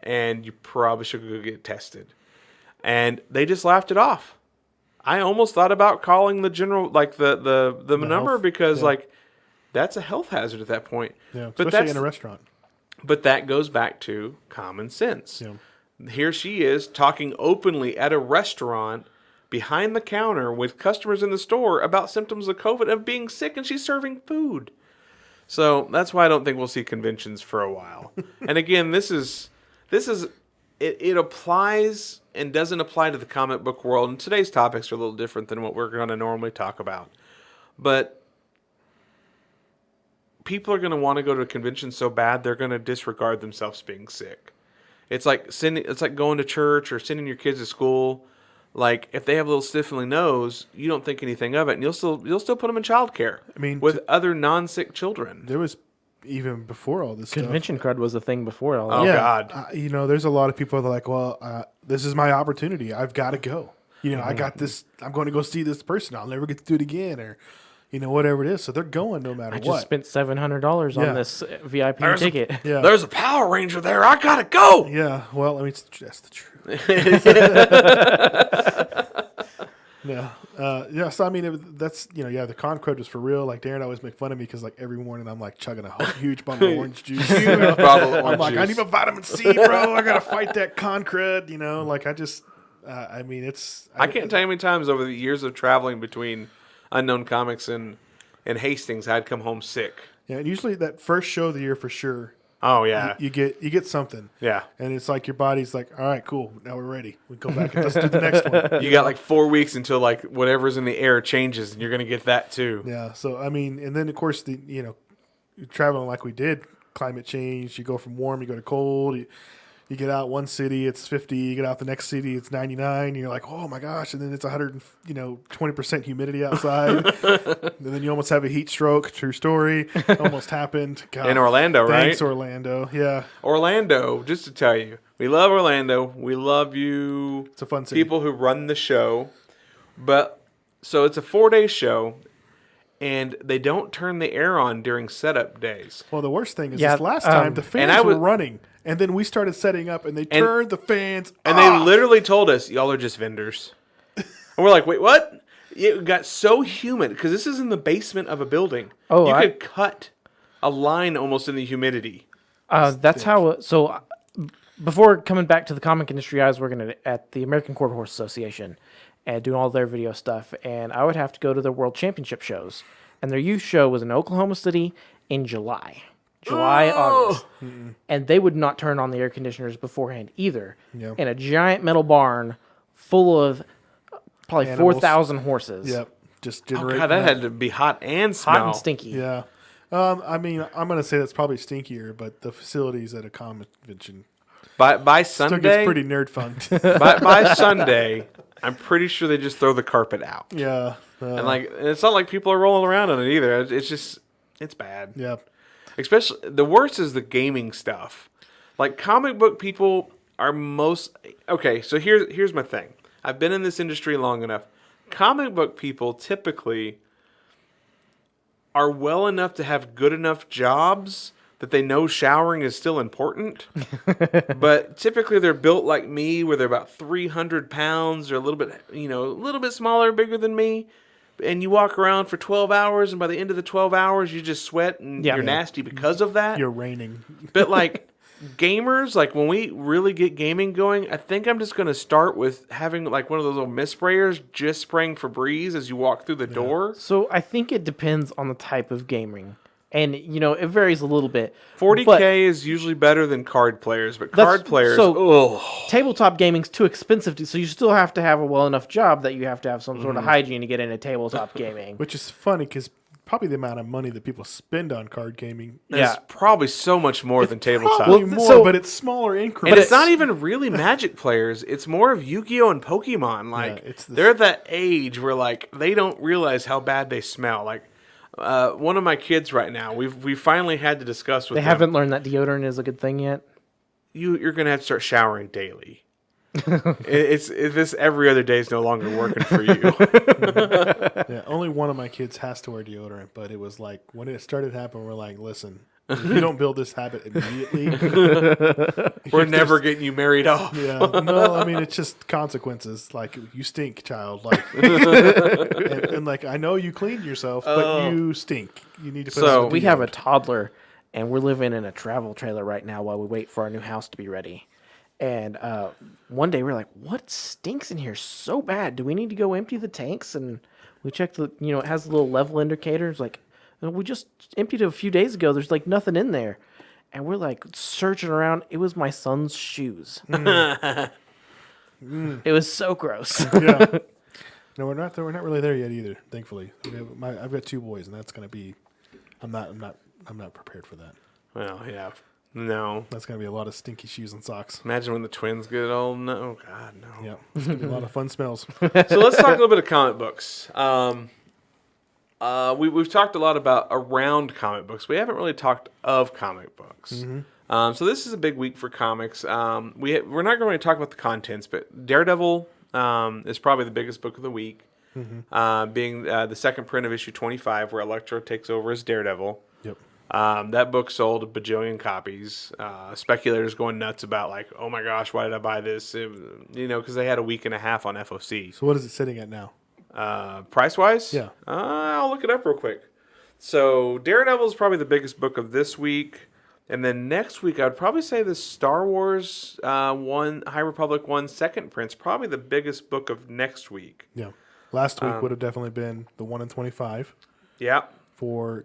And you probably should go get tested. And they just laughed it off. I almost thought about calling the general, like the number, health, because yeah. like that's a health hazard at that point. Yeah, but especially in a restaurant. But that goes back to common sense. Yeah. Here she is talking openly at a restaurant behind the counter with customers in the store about symptoms of COVID, of being sick, and she's serving food. So that's why I don't think we'll see conventions for a while. And again, this is it applies and doesn't apply to the comic book world. And today's topics are a little different than what we're going to normally talk about. But people are going to want to go to a convention so bad they're going to disregard themselves being sick. It's like going to church or sending your kids to school. Like if they have a little sniffly nose, you don't think anything of it, and you'll still put them in childcare. I mean, with other non-sick children. There was even before all this Convention crud was a thing before all Oh, that. God. There's a lot of people that are like, well, this is my opportunity. I've got to go. I got this. I'm going to go see this person. I'll never get to do it again, or whatever it is. So they're going no matter I what. just spent $700 Yeah. on this VIP There's ticket. Yeah. There's a Power Ranger there. I gotta go. Yeah. Well, I mean, that's the truth. Yeah. Yeah. So I mean, that's the con crud was for real. Like Darren always make fun of me because like every morning I'm like chugging a huge bottle of orange juice. Bottle of I'm orange like, I juice. need my vitamin C, bro. I gotta fight that con crud. Like I just, I mean, it's. I can't tell you how many times over the years of traveling between Unknown Comics and Hastings, I'd come home sick. Yeah, and usually that first show of the year for sure. Oh yeah, You get something. yeah. And it's like your body's like, all right, cool. Now we're ready. We go back and let's do the next one. You got like 4 weeks until like whatever's in the air changes, and you're gonna get that too. Yeah. So I mean, and then of course you're traveling like we did, climate change. You go from warm, you go to cold. You get out one city, it's 50. You get out the next city, it's 99. And you're like, oh my gosh! And then it's 20% humidity outside. And then you almost have a heat stroke. True story. Almost happened. God, In Orlando, thanks, right? Orlando. Yeah, Orlando, just to tell you, we love Orlando. We love you. it's a fun city. People who run the show. But so it's a 4-day show, and they don't turn the air on during setup days. Well, the worst thing is Yeah, this last time the fans I were was- running, and then we started setting up, and they turned the fans And off. they literally told us, y'all are just vendors. And we're like, wait, what? It got so humid because this is in the basement of a building. Oh, you I- could cut a line almost in the humidity. That's how. So before coming back to the comic industry, I was working at the American Quarter Horse Association and doing all their video stuff. And I would have to go to the World Championship shows. And their youth show was in Oklahoma City in July, August. And they would not turn on the air conditioners beforehand either. Yeah. In a giant metal barn full of probably Animals. 4,000 horses. Yep. Just Oh generate god, that had to be hot and smell. Hot and stinky. Yeah. I mean, I'm going to say that's probably stinkier, but the facilities at a convention By still Sunday, gets pretty nerd funked. by Sunday, I'm pretty sure they just throw the carpet out. Yeah. And like, it's not like people are rolling around on it either. It's just, it's bad. Yeah. Especially, the worst is the gaming stuff. Like, comic book people are most... Okay, so here's my thing. I've been in this industry long enough. Comic book people typically are well enough to have good enough jobs that they know showering is still important. But typically they're built like me, where they're about 300 pounds or a little bit smaller, bigger than me. And you walk around for 12 hours, and by the end of the 12 hours, you just sweat and Yeah. you're nasty because of that. You're raining. But like gamers, like when we really get gaming going, I think I'm just going to start with having like one of those little mist sprayers, just spraying Febreze as you walk through the door. So I think it depends on the type of gaming. And, it varies a little bit. 40K But is usually better than card players, but card players, so- ugh. tabletop gaming's too expensive, so you still have to have a well enough job that you have to have some sort of hygiene to get into tabletop gaming. Which is funny because probably the amount of money that people spend on card gaming Yeah. It's probably so much more than tabletop. probably Well, more, so- but it's smaller And increments. it's not even really Magic players. It's more of Yu-Gi-Oh and Pokemon. Like it's this- they're at that age where like they don't realize how bad they smell. Like one of my kids right now, we finally had to discuss with They them. haven't learned that deodorant is a good thing yet. You're gonna have to start showering daily. it's this every other day is no longer working for you. Yeah, only one of my kids has to wear deodorant, but it was like when it started happening, we're like, listen, if you don't build this habit immediately, We're never getting you married off. yeah, no, I mean it's just consequences. Like you stink, child. Like, and like I know you cleaned yourself, but you stink. You need to. Put So- some We have a deodorant. toddler, and we're living in a travel trailer right now while we wait for our new house to be ready. And one day we're like, "What stinks in here so bad? Do we need to go empty the tanks?" And we checked the, it has a little level indicator. It's like, we just emptied it a few days ago. There's like nothing in there, and we're like searching around. It was my son's shoes. It was so gross. Yeah. No, we're not. We're not really there yet either. Thankfully, I've got two boys, and that's gonna be. I'm not prepared for that. Well, yeah. No. That's gonna be a lot of stinky shoes and socks. Imagine when the twins get old. No, oh, God, no. Yeah, it's gonna be a lot of fun smells. So let's talk a little bit of comic books. We've talked a lot about around comic books. We haven't really talked of comic books. So this is a big week for comics. We're not going to talk about the contents, but Daredevil is probably the biggest book of the week, being the second print of issue 25, where Elektra takes over as Daredevil. Yep. That book sold a bajillion copies. Speculators going nuts about like, oh my gosh, why did I buy this? Because they had a week and a half on FOC. So what is it sitting at now? Price wise, Yeah. I'll look it up real quick. So Daredevil is probably the biggest book of this week, and then next week I'd probably say the Star Wars High Republic 1 second print's probably the biggest book of next week. Yeah. Last week would have definitely been the 1 in 25 Yeah. for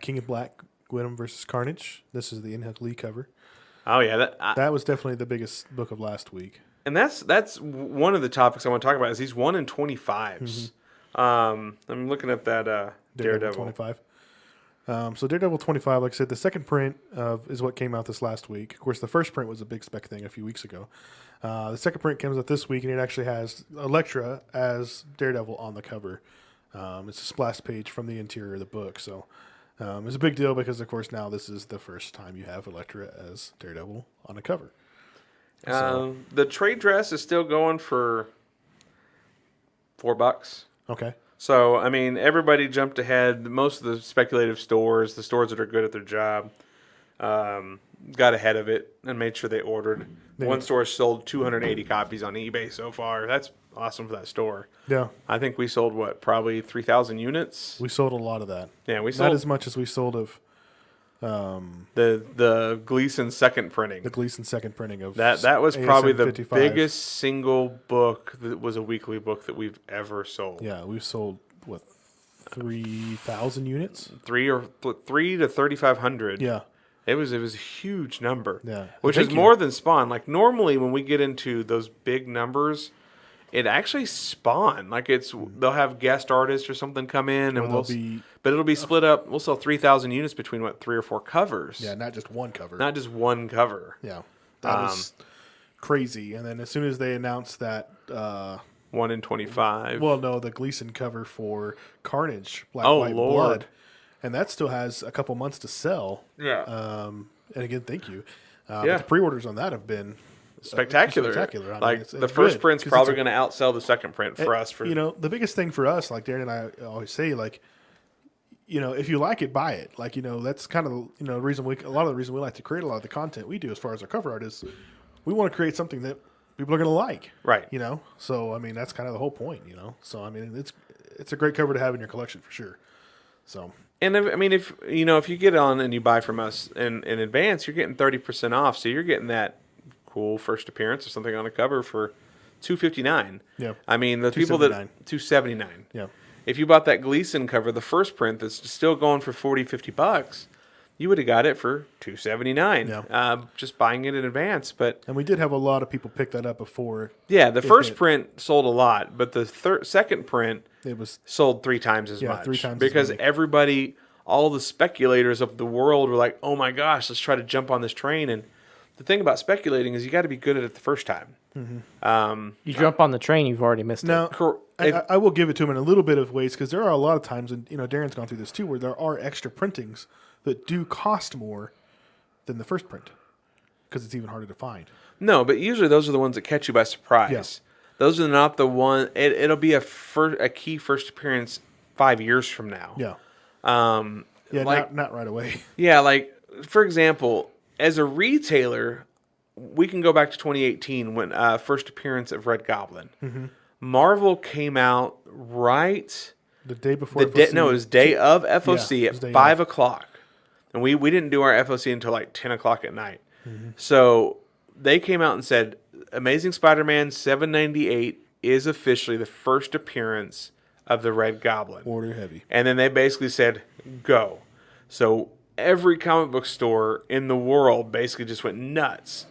King of Black, Gwynnm versus Carnage. This is the Inhuk Lee cover. Oh yeah. That was definitely the biggest book of last week. And that's one of the topics I want to talk about is these 1 in 25s. I'm looking at that Daredevil. 25. So Daredevil 25, like I said, the second print is what came out this last week. Of course, the first print was a big spec thing a few weeks ago. The second print comes out this week, and it actually has Elektra as Daredevil on the cover. It's a splash page from the interior of the book. So it's a big deal because, of course, now this is the first time you have Elektra as Daredevil on a cover. The trade dress is still going for $4. Okay. So, I mean, everybody jumped ahead. Most of the speculative stores, the stores that are good at their job, got ahead of it and made sure they ordered. One store sold 280 copies on eBay so far. That's awesome for that store. Yeah. I think we sold, probably 3,000 units? We sold a lot of that. Yeah, we Not sold. as much as we sold of The Gleason second printing. The Gleason second printing of That was probably ASM the 55. biggest single book that was a weekly book that we've ever sold. Yeah, we've sold, 3,000 units? 3 to 3,500. Yeah. It was a huge number. Yeah. Which Thank is you. more than Spawn. Like normally when we get into those big numbers, it actually Spawn. Like they'll have guest artists or something come in and but it'll be split up. We'll sell 3,000 units between 3 or 4 covers. Yeah, not just one cover. Not just one cover. Yeah. That was crazy. And then as soon as they announced that 1 in 25. well, no, the Gleason cover for Carnage, Black, Oh, White, Lord. Blood. And that still has a couple months to sell. Yeah. And again, thank you. Yeah. But the pre-orders on that have been spectacular. spectacular. I mean, Like it's the first good, print's 'cause probably it's a- going to outsell the second print for us. For the biggest thing for us, like Darren and I always say, like, if you like it, buy it. Like, that's kind of the reason a lot of the reason we like to create a lot of the content we do as far as our cover art is we want to create something that people are going to like. Right. So I mean that's kind of the whole point. So I mean it's a great cover to have in your collection for sure. So. And if you get on and you buy from us in advance, you're getting 30% off. So you're getting that cool first appearance or something on a cover for $259. Yeah. I mean, the people that $279. Yeah. If you bought that Gleason cover, the first print that's still going for $40-$50, you would have got it for $279. Yeah. Just buying it in advance, but And we did have a lot of people pick that up before. yeah, the first hit. print sold a lot, but the second print It was sold 3 times as much. 3 times as because many. everybody, all the speculators of the world were like, "Oh my gosh, let's try to jump on this train." And the thing about speculating is you got to be good at it the first time. You jump on the train, you've already missed now. it. I will give it to him in a little bit of ways because there are a lot of times, and Darren's gone through this too, where there are extra printings that do cost more than the first print because it's even harder to find. No, but usually those are the ones that catch you by surprise. Yeah. Those are not the one. It'll be a key first appearance 5 years from now. Yeah. Yeah, not right away. Yeah, like for example, as a retailer, we can go back to 2018 when first appearance of Red Goblin. Mm-hmm. Marvel came out right The day before. it was day of FOC Yeah, it at was day 5 of. o'clock, and we didn't do our FOC until like 10 o'clock at night. Mm-hmm. So they came out and said, "Amazing Spider-Man 798 is officially the first appearance of the Red Goblin." Order heavy. And then they basically said, "Go." So every comic book store in the world basically just went nuts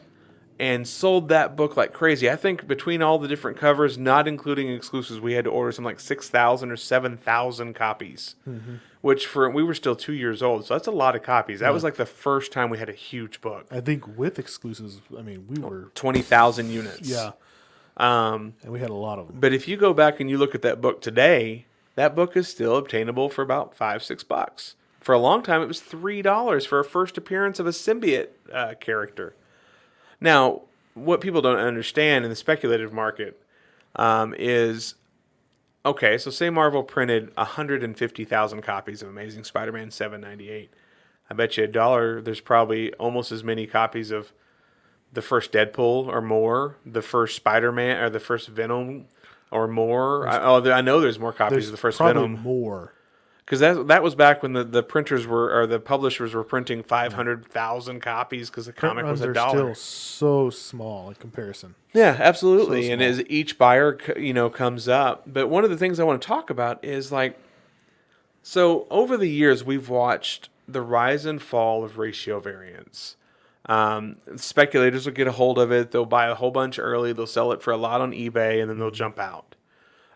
and sold that book like crazy. I think between all the different covers, not including exclusives, we had to order something like 6,000 or 7,000 copies, which we were still 2 years old. So that's a lot of copies. That was like the first time we had a huge book. I think with exclusives, I mean, we were 20,000 units. yeah, and we had a lot of them. But if you go back and you look at that book today, that book is still obtainable for about $5-$6. For a long time, it was $3 for a first appearance of a symbiote character. Now, what people don't understand in the speculative market is, okay, so say Marvel printed 150,000 copies of Amazing Spider-Man 798. I bet you $1, there's probably almost as many copies of the first Deadpool or more, the first Spider-Man or the first Venom or more. I know there's more copies of the first probably Venom. more. Because that was back when the printers or the publishers were printing 500,000 copies because the Print comic runs was are $1. still so small in comparison. Yeah, absolutely. So And small. as each buyer comes up, but one of the things I want to talk about is so over the years we've watched the rise and fall of ratio variance. Speculators will get a hold of it. They'll buy a whole bunch early. They'll sell it for a lot on eBay, and then they'll jump out.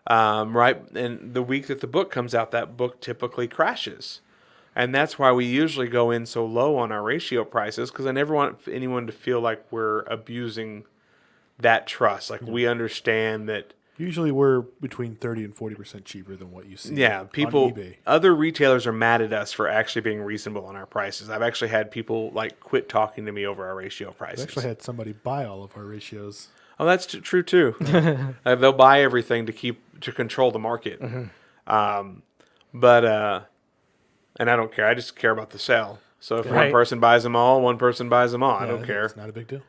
Right, and the week that the book comes out, that book typically crashes, and that's why we usually go in so low on our ratio prices, because I never want anyone to feel like we're abusing that trust. Like we understand that. Usually, we're between 30 and 40% cheaper than what you see. Yeah, on people, eBay. other retailers are mad at us for actually being reasonable on our prices. I've actually had people quit talking to me over our ratio We prices. actually had somebody buy all of our ratios. Oh, that's true too. They'll buy everything to control the market. But and I don't care. I just care about the sale. So if one Right. person buys them all, one person buys them all. I don't care. It's not a big deal.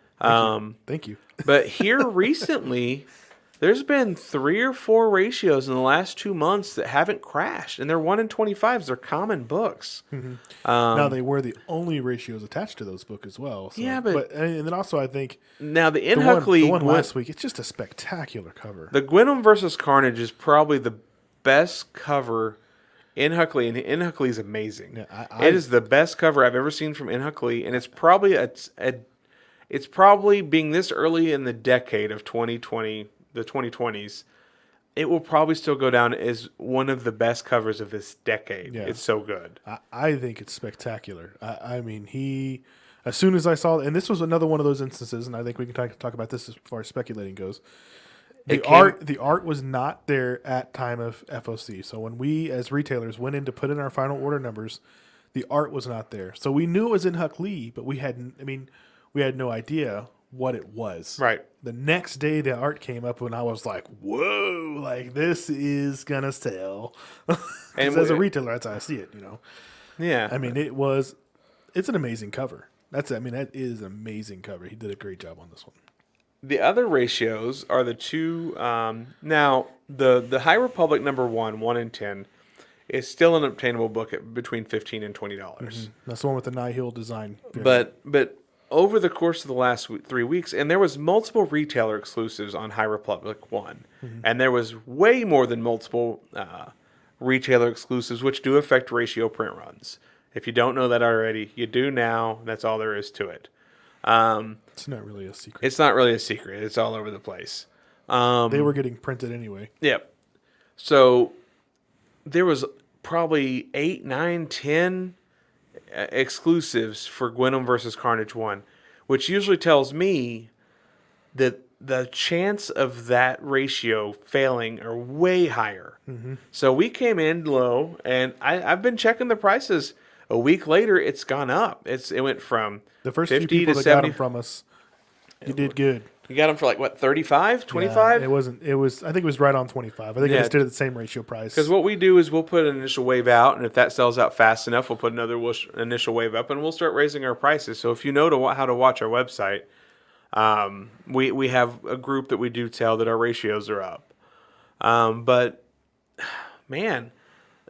Thank you. But here recently, There's been 3 or 4 ratios in the last 2 months that haven't crashed, and they're 1 in 25s. They're common books. Now they were the only ratios attached to those books as well. So, Yeah, but and then also I think now the the Inhuckley one last week, it's just a spectacular cover. the Gwynnum versus Carnage is probably the best cover in Huckley, and Inhuckley is amazing. Yeah, it is the best cover I've ever seen from Inhuckley, and it's probably it's probably being this early in the decade of 2020, the 2020s. It will probably still go down as one of the best covers of this decade. Yeah. It's so good. I think it's spectacular. I mean, as soon as I saw, and this was another one of those instances, and I think we can talk about this as far as speculating goes. The art was not there at time of FOC. So when we as retailers went in to put in our final order numbers, the art was not there. So we knew it was in Huck Lee, but we had no idea what it was. Right. The next day the art came up and I was like, whoa, like this is gonna sell. And as a retailer, that's how I see it, Yeah. I mean, it's an amazing cover. That is an amazing cover. He did a great job on this one. The other ratios are the two. Now, the High Republic number 1 in 10, is still an obtainable book at between $15 and $20. Mm-hmm. That's the one with the Nihil design. But over the course of the last 3 weeks, and there was multiple retailer exclusives on High Republic 1, and there was way more than multiple retailer exclusives, which do affect ratio print runs. If you don't know that already, you do now. That's all there is to it. It's not really a secret. It's not really a secret. It's all over the place. They were getting printed anyway. Yep. So there was probably 8, 9, 10 exclusives for Gwynnum versus Carnage 1, which usually tells me that the chance of that ratio failing are way higher. Mm-hmm. So we came in low, and I've been checking the prices. A week later, it's gone up. It went from the first 50 few people to that 70. got them from us. You did good. You got them for like, what, 35, 25? Yeah, I think it was right on 25. I think I just did it at the same ratio price. Because what we do is we'll put an initial wave out, and if that sells out fast enough, we'll put another initial wave up, and we'll start raising our prices. So if you know how to watch our website, we have a group that we do tell that our ratios are up. But, man,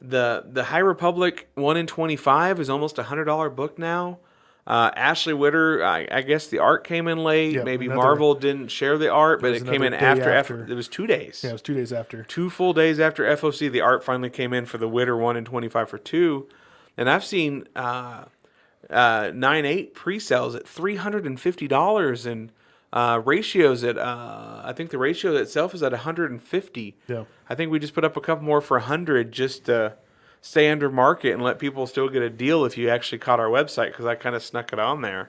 the High Republic 1 in 25 is almost a $100 book now. Ashley Witter, I guess the art came in late. Yep, Maybe Marvel didn't share the art, but it came in after. It was 2 days. Yeah, it was 2 days after. 2 full days after FOC, the art finally came in for the Witter 1 in 25 for 2. And I've seen 9/8 pre-sales at $350 and ratios at I think the ratio itself is at 150. Yeah. I think we just put up a couple more for 100 just to stay under market and let people still get a deal if you actually caught our website, because I kind of snuck it on there.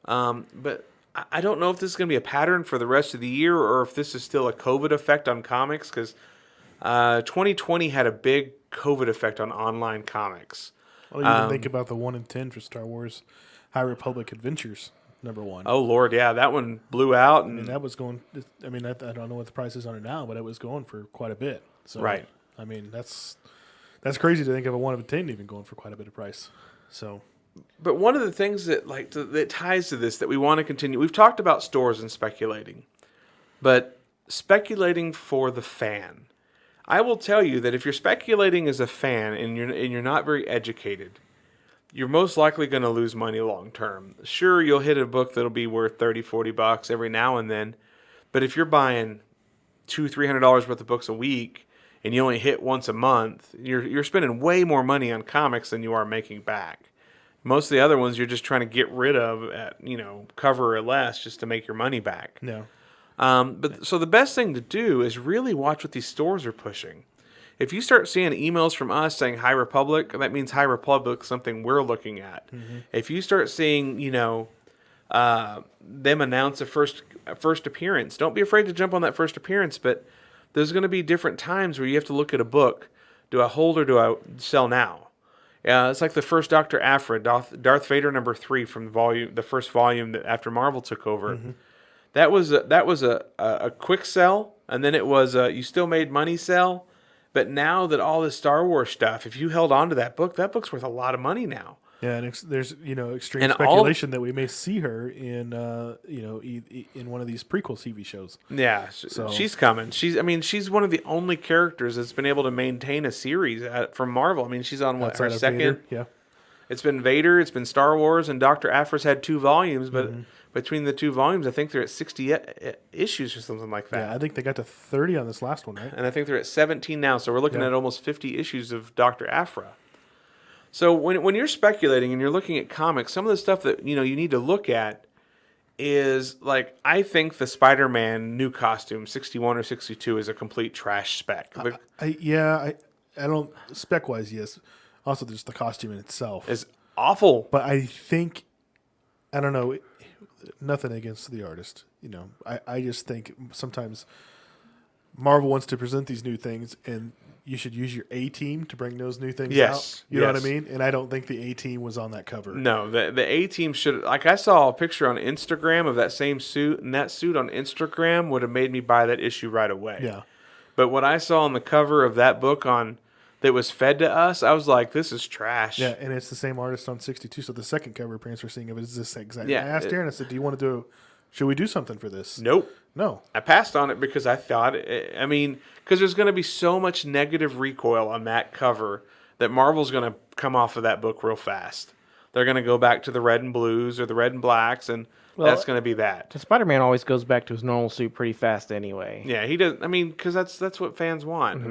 But I don't know if this is going to be a pattern for the rest of the year or if this is still a COVID effect on comics, because 2020 had a big COVID effect on online comics. Well, you can think about the 1 in 10 for Star Wars High Republic Adventures number 1. Oh, Lord, yeah, that one blew out. And that was going, I don't know what the price is on it now, but it was going for quite a bit. So, right. I mean, that's crazy to think of a 1 in 10 even going for quite a bit of price. So, but one of the things that ties to this that we want to continue, we've talked about stores and speculating, but speculating for the fan. I will tell you that if you're speculating as a fan and you're not very educated, you're most likely going to lose money long term. Sure, you'll hit a book that'll be worth $30-$40 every now and then, but if you're buying $200-$300 worth of books a week and you only hit once a month, you're spending way more money on comics than you are making back. Most of the other ones you're just trying to get rid of at cover or less just to make your money back. no. But so the best thing to do is really watch what these stores are pushing. If you start seeing emails from us saying High Republic, that means High Republic is something we're looking at. Mm-hmm. If you start seeing, them announce a first appearance, don't be afraid to jump on that first appearance. But there's going to be different times where you have to look at a book. Do I hold or do I sell now? It's like the first Dr. Aphra, Darth Vader number 3 from the first volume that after Marvel took over. Mm-hmm. That was a quick sell, and then it was you still made money sell. But now that all this Star Wars stuff, if you held on to that book's worth a lot of money now. Yeah, and there's extreme And all- speculation that we may see her in in one of these prequel TV shows. Yeah, she's coming. She's one of the only characters that's been able to maintain a series from Marvel. I mean, she's on Outside her of second. Vader, yeah. It's been Vader, it's been Star Wars, and Dr. Aphra's had 2 volumes, but between the 2 volumes, I think they're at 60 issues or something like that. Yeah, I think they got to 30 on this last one, right? And I think they're at 17 now, so we're looking Yeah. at almost 50 issues of Dr. Aphra. So when you're speculating and you're looking at comics, some of the stuff that you need to look at is like I think the Spider-Man new costume 61 or 62 is a complete trash spec. I don't spec wise, yes. Also, there's the costume in itself. Is awful. But I think, I don't know, nothing against the artist. I just think sometimes Marvel wants to present these new things, and you should use your A team to bring those new things out. You know what I mean? And I don't think the A team was on that cover. No, the A team should. Like I saw a picture on Instagram of that same suit, and that suit on Instagram would have made me buy that issue right away. Yeah. But what I saw on the cover of that book that was fed to us, I was like, this is trash. Yeah, and it's the same artist on 62. So the second cover appearance we're seeing of it is this exact. Yeah, I asked Darren, I said, "Do you want to do? Should we do something for this?" Nope. No. I passed on it because I thought, because there's going to be so much negative recoil on that cover that Marvel's going to come off of that book real fast. They're going to go back to the red and blues or the red and blacks, and that's going to be that. Spider-Man always goes back to his normal suit pretty fast anyway. Yeah, he does. Because that's what fans want.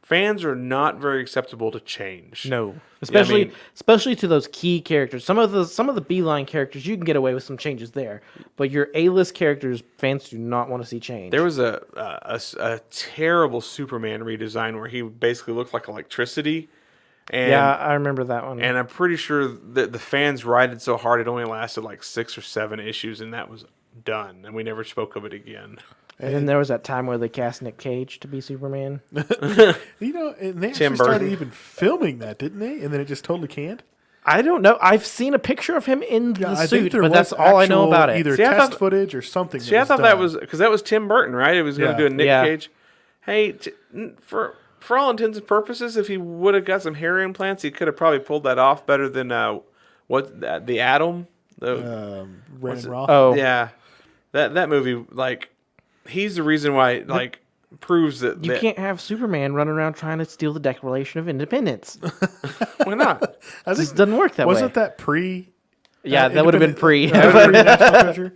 Fans are not very acceptable to change. No, especially to those key characters. Some of the B-line characters, you can get away with some changes there, but your A-list characters, fans do not want to see change. There was a terrible Superman redesign where he basically looked like electricity. And, yeah, I remember that one. And I'm pretty sure that the fans rioted so hard it only lasted like 6 or 7 issues, and that was done, and we never spoke of it again. And then there was that time where they cast Nick Cage to be Superman. And they actually started even filming that, didn't they? And then it just totally canned? I don't know. I've seen a picture of him in the I suit, think there but was that's all I know about it. Either test footage or something. See, I thought that was because that was Tim Burton, right? It was going to do a Nick Cage. Hey, for all intents and purposes, if he would have got some hair implants, he could have probably pulled that off better than the Atom, Brandon Roth. Oh yeah, that movie he's the reason why proves that you can't have Superman running around trying to steal the Declaration of Independence. Why not? It just doesn't work that way. Wasn't that pre? Yeah, that would have been pre. National Treasure.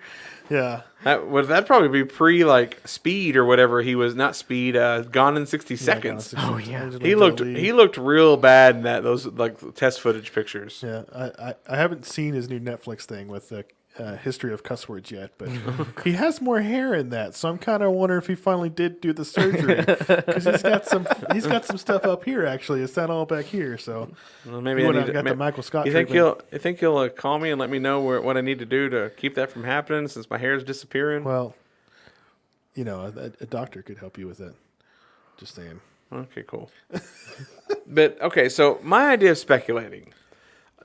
Yeah. That'd probably be pre Speed or whatever he was. Not Speed. Gone in 60 Seconds. Oh yeah. He looked real bad in those test footage pictures. Yeah, I haven't seen his new Netflix thing with the history of cuss words yet, but he has more hair in that, so I'm kind of wondering if he finally did do the surgery because he's got some stuff up here actually. It's not all back here, so well, maybe I got the Michael Scott. You think he'll call me and let me know what I need to do to keep that from happening since my hair is disappearing? Well, a doctor could help you with it. Just saying. Okay, cool. But okay, so my idea of speculating.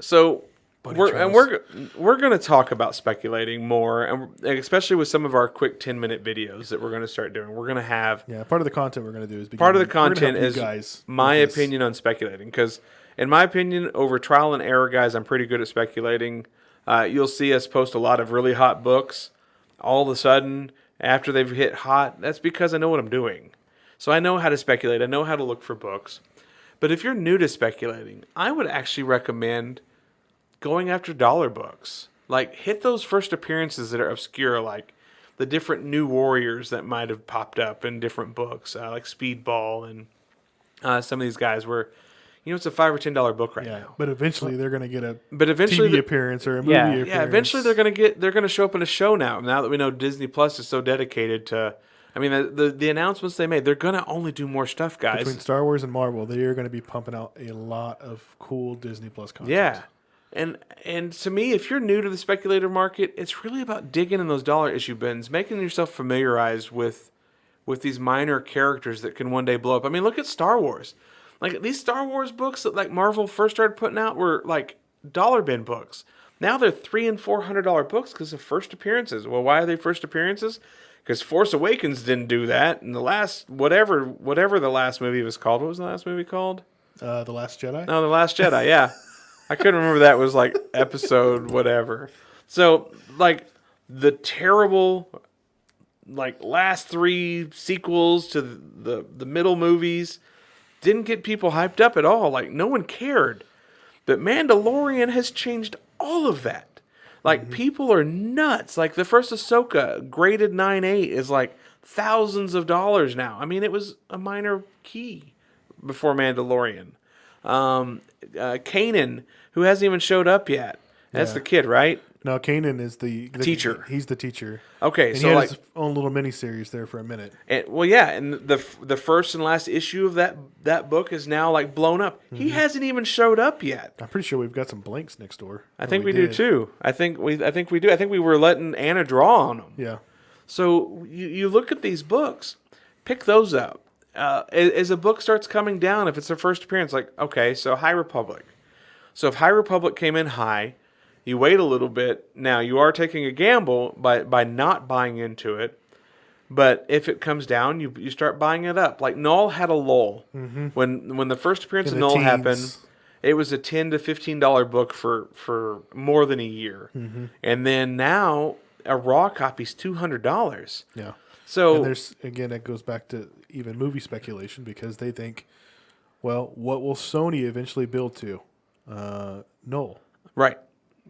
So we're going to talk about speculating more, and especially with some of our quick 10-minute videos that we're going to start doing. We're going to have part of the content we're going to do is part of the content is my opinion on speculating, because in my opinion, over trial and error, guys, I'm pretty good at speculating. You'll see us post a lot of really hot books. All of a sudden, after they've hit hot, that's because I know what I'm doing. So I know how to speculate. I know how to look for books. But if you're new to speculating, I would actually recommend going after dollar books. Hit those first appearances that are obscure, like the different new warriors that might have popped up in different books, like Speedball and some of these guys where, it's a $5 or $10 book right now. But eventually they're going to get a TV appearance or a movie appearance. Yeah, eventually they're going to show up in a show now that we know Disney Plus is so dedicated to. I mean, the announcements they made, they're going to only do more stuff, guys. Between Star Wars and Marvel, they are going to be pumping out a lot of cool Disney Plus content. Yeah. And to me, if you're new to the speculator market, it's really about digging in those dollar issue bins, making yourself familiarized with these minor characters that can one day blow up. I mean, look at Star Wars. These Star Wars books that Marvel first started putting out were dollar bin books. Now they're $300 and $400 books because of first appearances. Well, why are they first appearances? Because Force Awakens didn't do that, and the last whatever the last movie was called. What was the last movie called? The Last Jedi. No, The Last Jedi. Yeah. I couldn't remember that was like episode whatever. So like the terrible like last 3 sequels to the middle movies didn't get people hyped up at all. Like no one cared. But Mandalorian has changed all of that. Like people are nuts. Like the first Ahsoka graded 9.8 is like thousands of dollars now. I mean, it was a minor key before Mandalorian. Kanan, who hasn't even showed up yet. That's Yeah. the kid, right? No, Kanan is the teacher. He's the teacher. Okay, And so he had like, his own little mini series there for a minute. and, well, yeah, and the first and last issue of that book is now like blown up. He hasn't even showed up yet. I'm pretty sure we've got some blanks next door. I think we do too. I think we do. I think we were letting Anna draw on them. Yeah. So you look at these books, pick those up. As a book starts coming down, if it's their first appearance, like, okay, so High Republic. So if High Republic came in high, you wait a little bit. Now, you are taking a gamble by not buying into it. But if it comes down, you start buying it up. Like Null had a lull. When the first appearance In of the Null teens. happened, it was a $10 to $15 book for more than a year. And then now, a raw copy's $200. Yeah. So And there's, again, it goes back to even movie speculation because they think, well, what will Sony eventually build to? Null. right.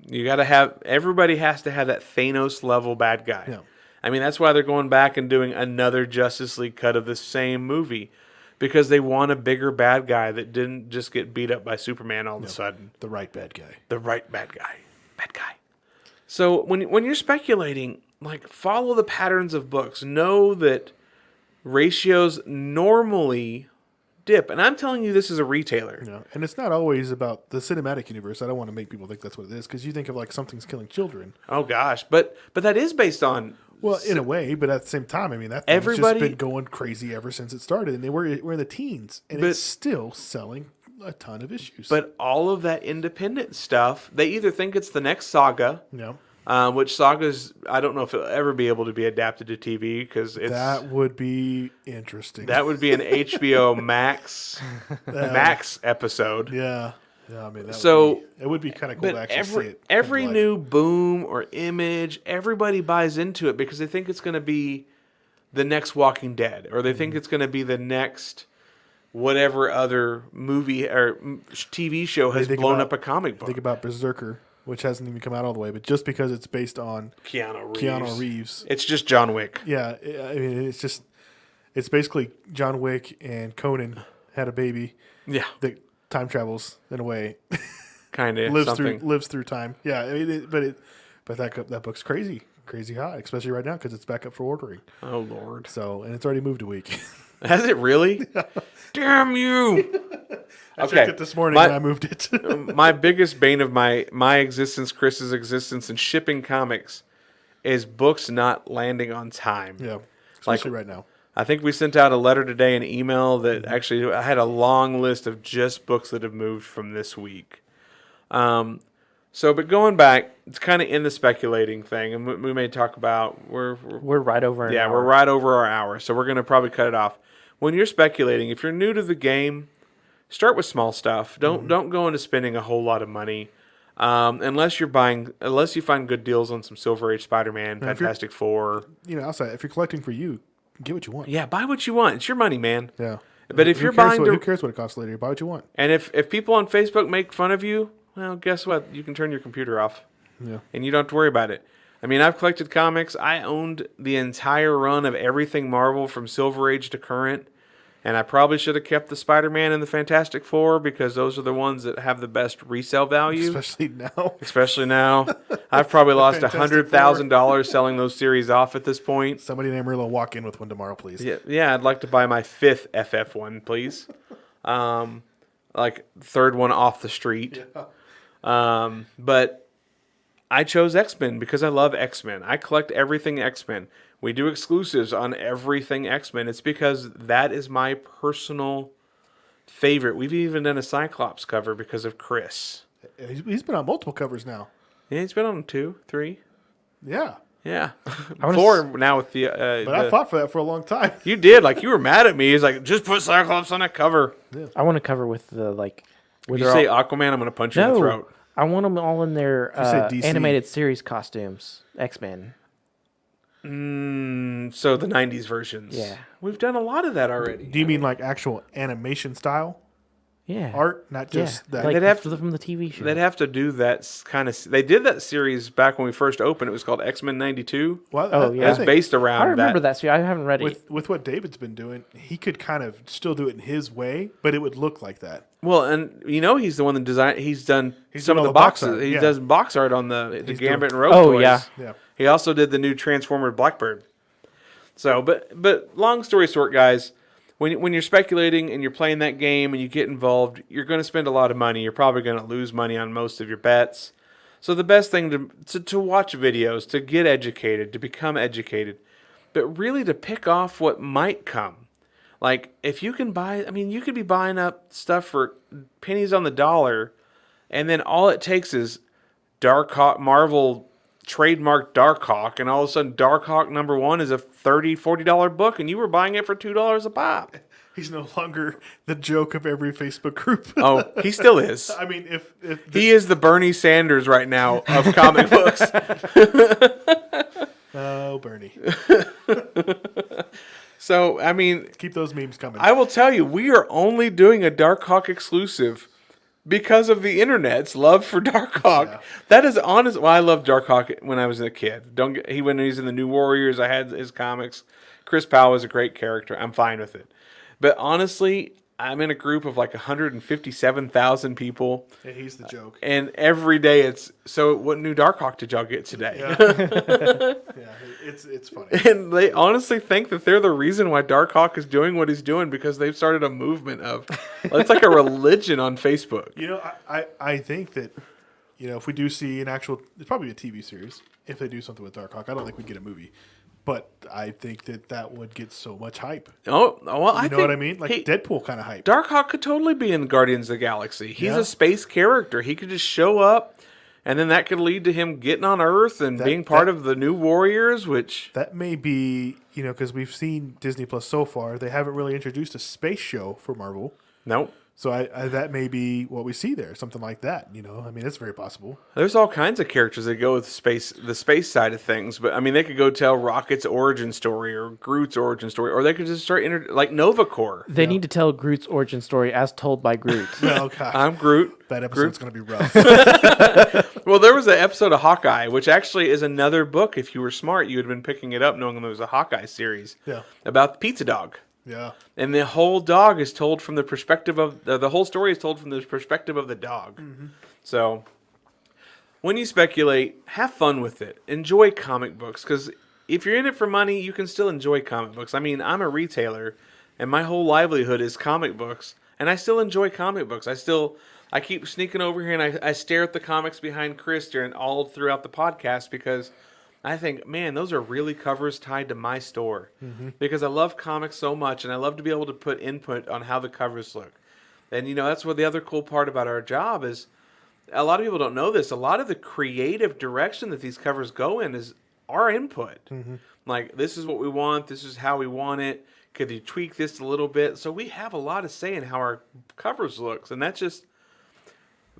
You got to have, everybody has to have that Thanos level bad guy. Yeah. I mean, that's why they're going back and doing another Justice League cut of the same movie, because they want a bigger bad guy that didn't just get beat up by Superman all of a sudden. The right bad guy. The right bad guy. Bad guy. So when you're speculating, like, follow the patterns of books. Know that ratios normally dip. And I'm telling you this as a retailer. You know, and it's not always about the cinematic universe. I don't want to make people think that's what it is because you think of like something's killing children. Oh gosh, but that is based on, Well, in a way, but at the same time, I mean that thing's Everybody- just been going crazy ever since it started, and we're in the teens, and But- it's still selling a ton of issues. but all of that independent stuff, they either think it's the next saga, you know, which sagas I don't know if it'll ever be able to be adapted to TV because it's that would be interesting. that would be an HBO Max episode. yeah, I mean, that So- it would be kind of cool to But actually see it. every come to life. new boom or image, everybody buys into it because they think it's going to be the next Walking Dead, or they think it's going to be the next whatever other movie or TV show has think blown about- up a comic book. Think about Berserker, which hasn't even come out all the way, but just because it's based on Keanu Reeves, It's just John Wick. yeah, I mean, it's basically John Wick and Conan had a baby Yeah, that time travels in a way. kind of lives through time. Yeah, I mean, but that book's crazy hot, especially right now because it's back up for ordering. Oh Lord, So, and it's already moved a week. has it really? Damn you! I checked it this morning and I moved it. My biggest bane of my existence, Chris's existence, and shipping comics is books not landing on time. Yeah, especially right now. I think we sent out a letter today, an email that actually I had a long list of just books that have moved from this week. But going back, it's kind of in the speculating thing, and we may talk about We're right over. An yeah, hour. we're right over our hour, so we're going to probably cut it off. When you're speculating, if you're new to the game, start with small stuff. Don't go into spending a whole lot of money, unless you find good deals on some Silver Age Spider-Man, if you're- Fantastic Four. You know, outside, if you're collecting for you, get what you want. Yeah, buy what you want. It's your money, man. Yeah. But if Who you're cares buying, who cares what it costs later? Buy what you want. and if people on Facebook make fun of you, well, guess what? You can turn your computer off. Yeah. And you don't have to worry about it. I mean, I've collected comics. I owned the entire run of everything Marvel from Silver Age to current. And I probably should have kept the Spider-Man and the Fantastic Four because those are the ones that have the best resale value. Especially now. I've probably lost Fantastic $100,000 selling those series off at this point. Somebody named Amarillo walk in with one tomorrow, please. Yeah, I'd like to buy my 5th FF one, please. Like third one off the street. Yeah. But I chose X-Men because I love X-Men. I collect everything X-Men. We do exclusives on everything X-Men. It's because that is my personal favorite. We've even done a Cyclops cover because of Chris. He's been on multiple covers now. Yeah, he's been on 2, 3. Yeah. Yeah. wanna 4 now with the... But I fought for that for a long time. You did. Like, you were mad at me. He's like, just put Cyclops on that cover. I want to cover with the If you say Aquaman, I'm going to punch you in the throat. I want them all in their say DC. animated series costumes. X-Men. So the 90s versions. Yeah. We've done a lot of that already. Do you mean like actual animation style Yeah. art, not just that? Like They'd have from the TV show. They'd have to do that kind of... They did that series back when we first opened. It was called X-Men 92. Well, Oh, It yeah. was based around I remember that series. I haven't read it. with what David's been doing, he could kind of still do it in his way, but it would look like that. Well, and he's the one that designed... He's done some done of all the the box boxes. art, He yeah. does box art on the He's Gambit doing- and Rogue toys. yeah. Yeah. He also did the new Transformer Blackbird. So, but long story short, guys, when you're speculating and you're playing that game and you get involved, you're going to spend a lot of money. You're probably going to lose money on most of your bets. So the best thing to watch videos, to get educated, to become educated, but really to pick off what might come. Like if you can buy, you could be buying up stuff for pennies on the dollar, and then all it takes is Darkhawk Marvel trademark Darkhawk, and all of a sudden Darkhawk #1 is a $30-$40 book, and you were buying it for $2 a pop. He's no longer the joke of every Facebook group. Oh, he still is. I mean, if He is the Bernie Sanders right now of comic books. oh, Bernie, So, keep those memes coming. I will tell you, we are only doing a Darkhawk exclusive because of the internet's love for Darkhawk. Yeah. That is honest. Well, I loved Darkhawk when I was a kid. When he's in the New Warriors, I had his comics. Chris Powell is a great character. I'm fine with it. But honestly, I'm in a group of like 157,000 people, Yeah, he's the joke. and every day it's, so what new Darkhawk did y'all get today? Yeah, it's funny. And they honestly think that they're the reason why Darkhawk is doing what he's doing, because they've started a movement of, it's like a religion on Facebook. You know, I think that, if we do see an actual, it's probably a TV series. If they do something with Darkhawk, I don't think we'd get a movie. But I think that would get so much hype. Oh, well, You know what I mean? Like Deadpool kind of hype. Darkhawk could totally be in Guardians of the Galaxy. He's Yeah. a space character. He could just show up, and then that could lead to him getting on Earth and being part of the New Warriors, which... That may be, because we've seen Disney Plus so far, they haven't really introduced a space show for Marvel. Nope. So I that may be what we see there, something like that. It's very possible. There's all kinds of characters that go with the space side of things, but they could go tell Rocket's origin story or Groot's origin story, or they could just start like Nova Corps. They need to tell Groot's origin story as told by Groot. Oh, gosh. I'm Groot. That episode's going to be rough. Well, there was an episode of Hawkeye, which actually is another book. If you were smart, you would have been picking it up knowing there was a Hawkeye series about the pizza dog. Yeah. And the whole dog is told from the perspective of the whole story is told from the perspective of the dog. Mm-hmm. So when you speculate, have fun with it. Enjoy comic books, because if you're in it for money, you can still enjoy comic books. I'm a retailer, and my whole livelihood is comic books, and I still enjoy comic books. I keep sneaking over here and I stare at the comics behind Chris during all throughout the podcast, because I think, man, those are really covers tied to my store, because I love comics so much, and I love to be able to put input on how the covers look. And, that's what the other cool part about our job is. A lot of people don't know this. A lot of the creative direction that these covers go in is our input. Like, this is what we want. This is how we want it. Could you tweak this a little bit? So we have a lot of say in how our covers looks. And that's just,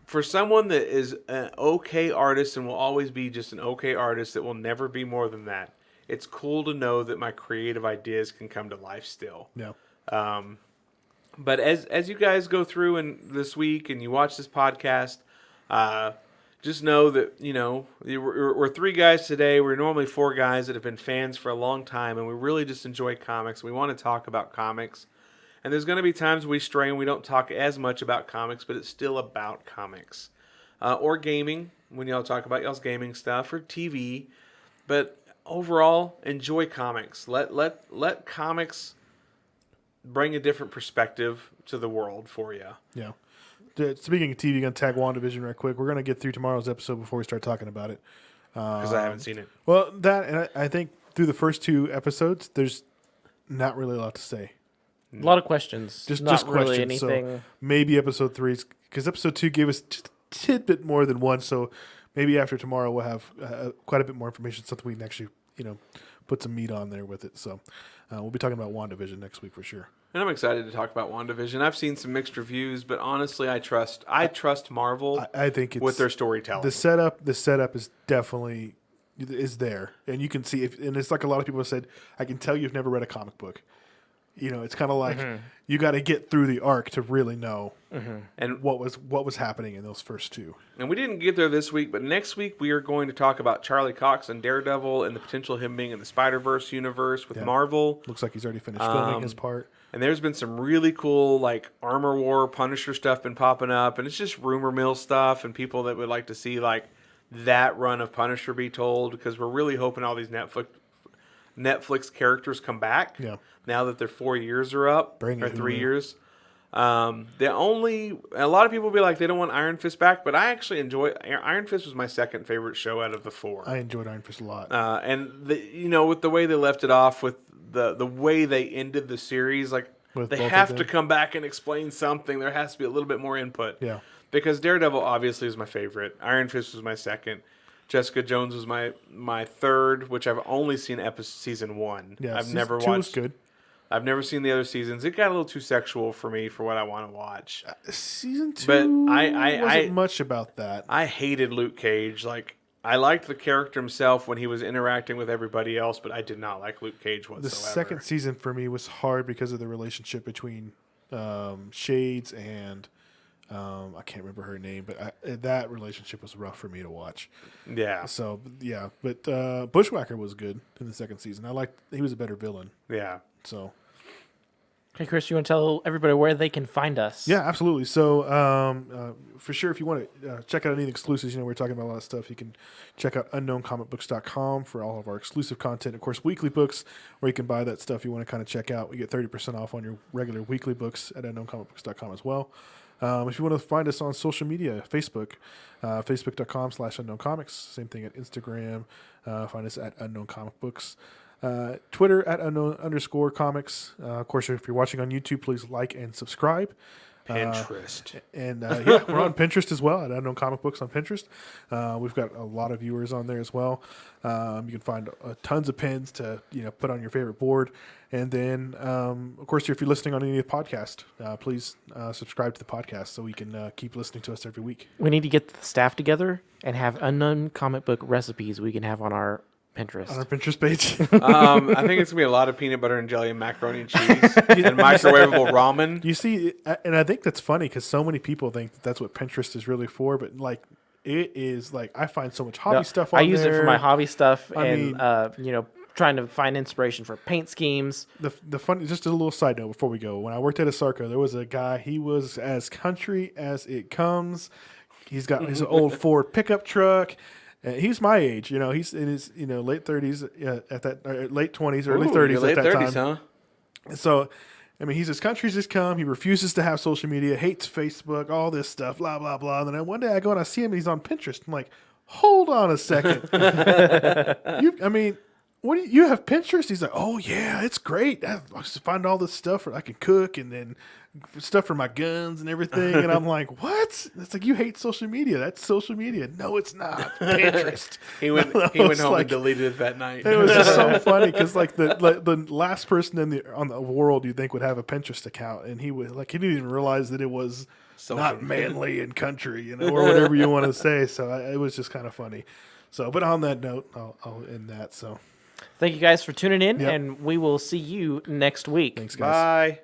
for someone that is an okay artist and will always be just an okay artist that will never be more than that, it's cool to know that my creative ideas can come to life still. Yeah. But as you guys go through this week and you watch this podcast, just know that, we're three guys today. We're normally four guys that have been fans for a long time, and we really just enjoy comics. We want to talk about comics. And there's going to be times we stray and we don't talk as much about comics, but it's still about comics. Or gaming, when y'all talk about y'all's gaming stuff, or TV. But overall, enjoy comics. Let comics bring a different perspective to the world for you. Yeah. Speaking of TV, going to tag WandaVision right quick. We're going to get through tomorrow's episode before we start talking about it. Because I haven't seen it. Well, and I think through the first two episodes, there's not really a lot to say. A lot of questions. Just not questions. really anything. So maybe episode 3, because episode 2 gave us just a tidbit more than one. So maybe after tomorrow we'll have quite a bit more information, something we can actually, put some meat on there with it. So we'll be talking about WandaVision next week for sure. And I'm excited to talk about WandaVision. I've seen some mixed reviews, but honestly, I trust Marvel I think it's with their storytelling. The setup is definitely is there, and you can see and it's like a lot of people have said. I can tell you've never read a comic book. It's kind of like you got to get through the arc to really know and what was happening in those first two. And we didn't get there this week, but next week we are going to talk about Charlie Cox and Daredevil and the potential of him being in the Spider-Verse universe with Marvel. Looks like he's already finished filming his part. And there's been some really cool, like, Armor War, Punisher stuff been popping up. And it's just rumor mill stuff and people that would like to see, like, that run of Punisher be told. Because we're really hoping all these Netflix characters come back. Yeah. Now that their 4 years are up. Bring it, or 3 Hulu. years. A lot of people will be like, they don't want Iron Fist back. But I actually Iron Fist was my second favorite show out of the 4. I enjoyed Iron Fist a lot. And, with the way they left it off with the way they ended the series, like With they both of have them. to come back and explain something. There has to be a little bit more input. Yeah. Because Daredevil obviously is my favorite. Iron Fist was my second. Jessica Jones was my third, which I've only seen season 1. Yeah, I've never season 2 was watched. good. I've never seen the other seasons. It got a little too sexual for me for what I want to watch. Season 2 But I wasn't much about that. I hated Luke Cage. Like, I liked the character himself when he was interacting with everybody else, but I did not like Luke Cage whatsoever. The second season for me was hard because of the relationship between Shades and I can't remember her name, but that relationship was rough for me to watch. Yeah. So yeah, but Bushwhacker was good in the second season. He was a better villain. Yeah. So Hey, Chris, you want to tell everybody where they can find us? yeah, absolutely. So for sure, if you want to check out any of the exclusives, we're talking about a lot of stuff. You can check out unknowncomicbooks.com for all of our exclusive content. Of course, weekly books where you can buy that stuff you want to kind of check out. We get 30% off on your regular weekly books at unknowncomicbooks.com as well. If you want to find us on social media, Facebook, facebook.com/unknowncomics. Same thing at Instagram. Find us at unknowncomicbooks. Twitter at unknown_comics. Of course, if you're watching on YouTube, please like and subscribe. Pinterest. We're on Pinterest as well at Unknown Comic Books on Pinterest. We've got a lot of viewers on there as well. You can find tons of pins to put on your favorite board. And then, of course, if you're listening on any of the podcasts, please subscribe to the podcast so we can keep listening to us every week. We need to get the staff together and have unknown comic book recipes we can have on our Pinterest. On our Pinterest page. I think it's going to be a lot of peanut butter and jelly and macaroni and cheese and microwavable ramen. You see, and I think that's funny because so many people think that's what Pinterest is really for, but it is I find so much hobby stuff on I use there. it for my hobby stuff I and trying to find inspiration for paint schemes. The funny, just a little side note before we go. When I worked at Asarco, there was a guy. He was as country as it comes. He's got his old Ford pickup truck. He's my age. He's in his late 30s at that late 20s, early 30s late at that 30s, time. huh? And so, he's as country as come. He refuses to have social media, hates Facebook, all this stuff, blah blah blah. And then one day I go and I see him, and he's on Pinterest. I'm like, hold on a second. What do you have Pinterest? He's like, oh yeah, it's great. I just find all this stuff I can cook, and then stuff for my guns and everything. And I'm like, what? It's like, you hate social media. That's social media. No, it's not. Pinterest. He went home and deleted it that night. It was just so funny because the last person on the world you think would have a Pinterest account, and he didn't even realize that it was not manly and country, or whatever you want to say. So it was just kind of funny. So, but on that note, I'll end that. So. Thank you guys for tuning in, Yep. and we will see you next week. Thanks, guys. Bye.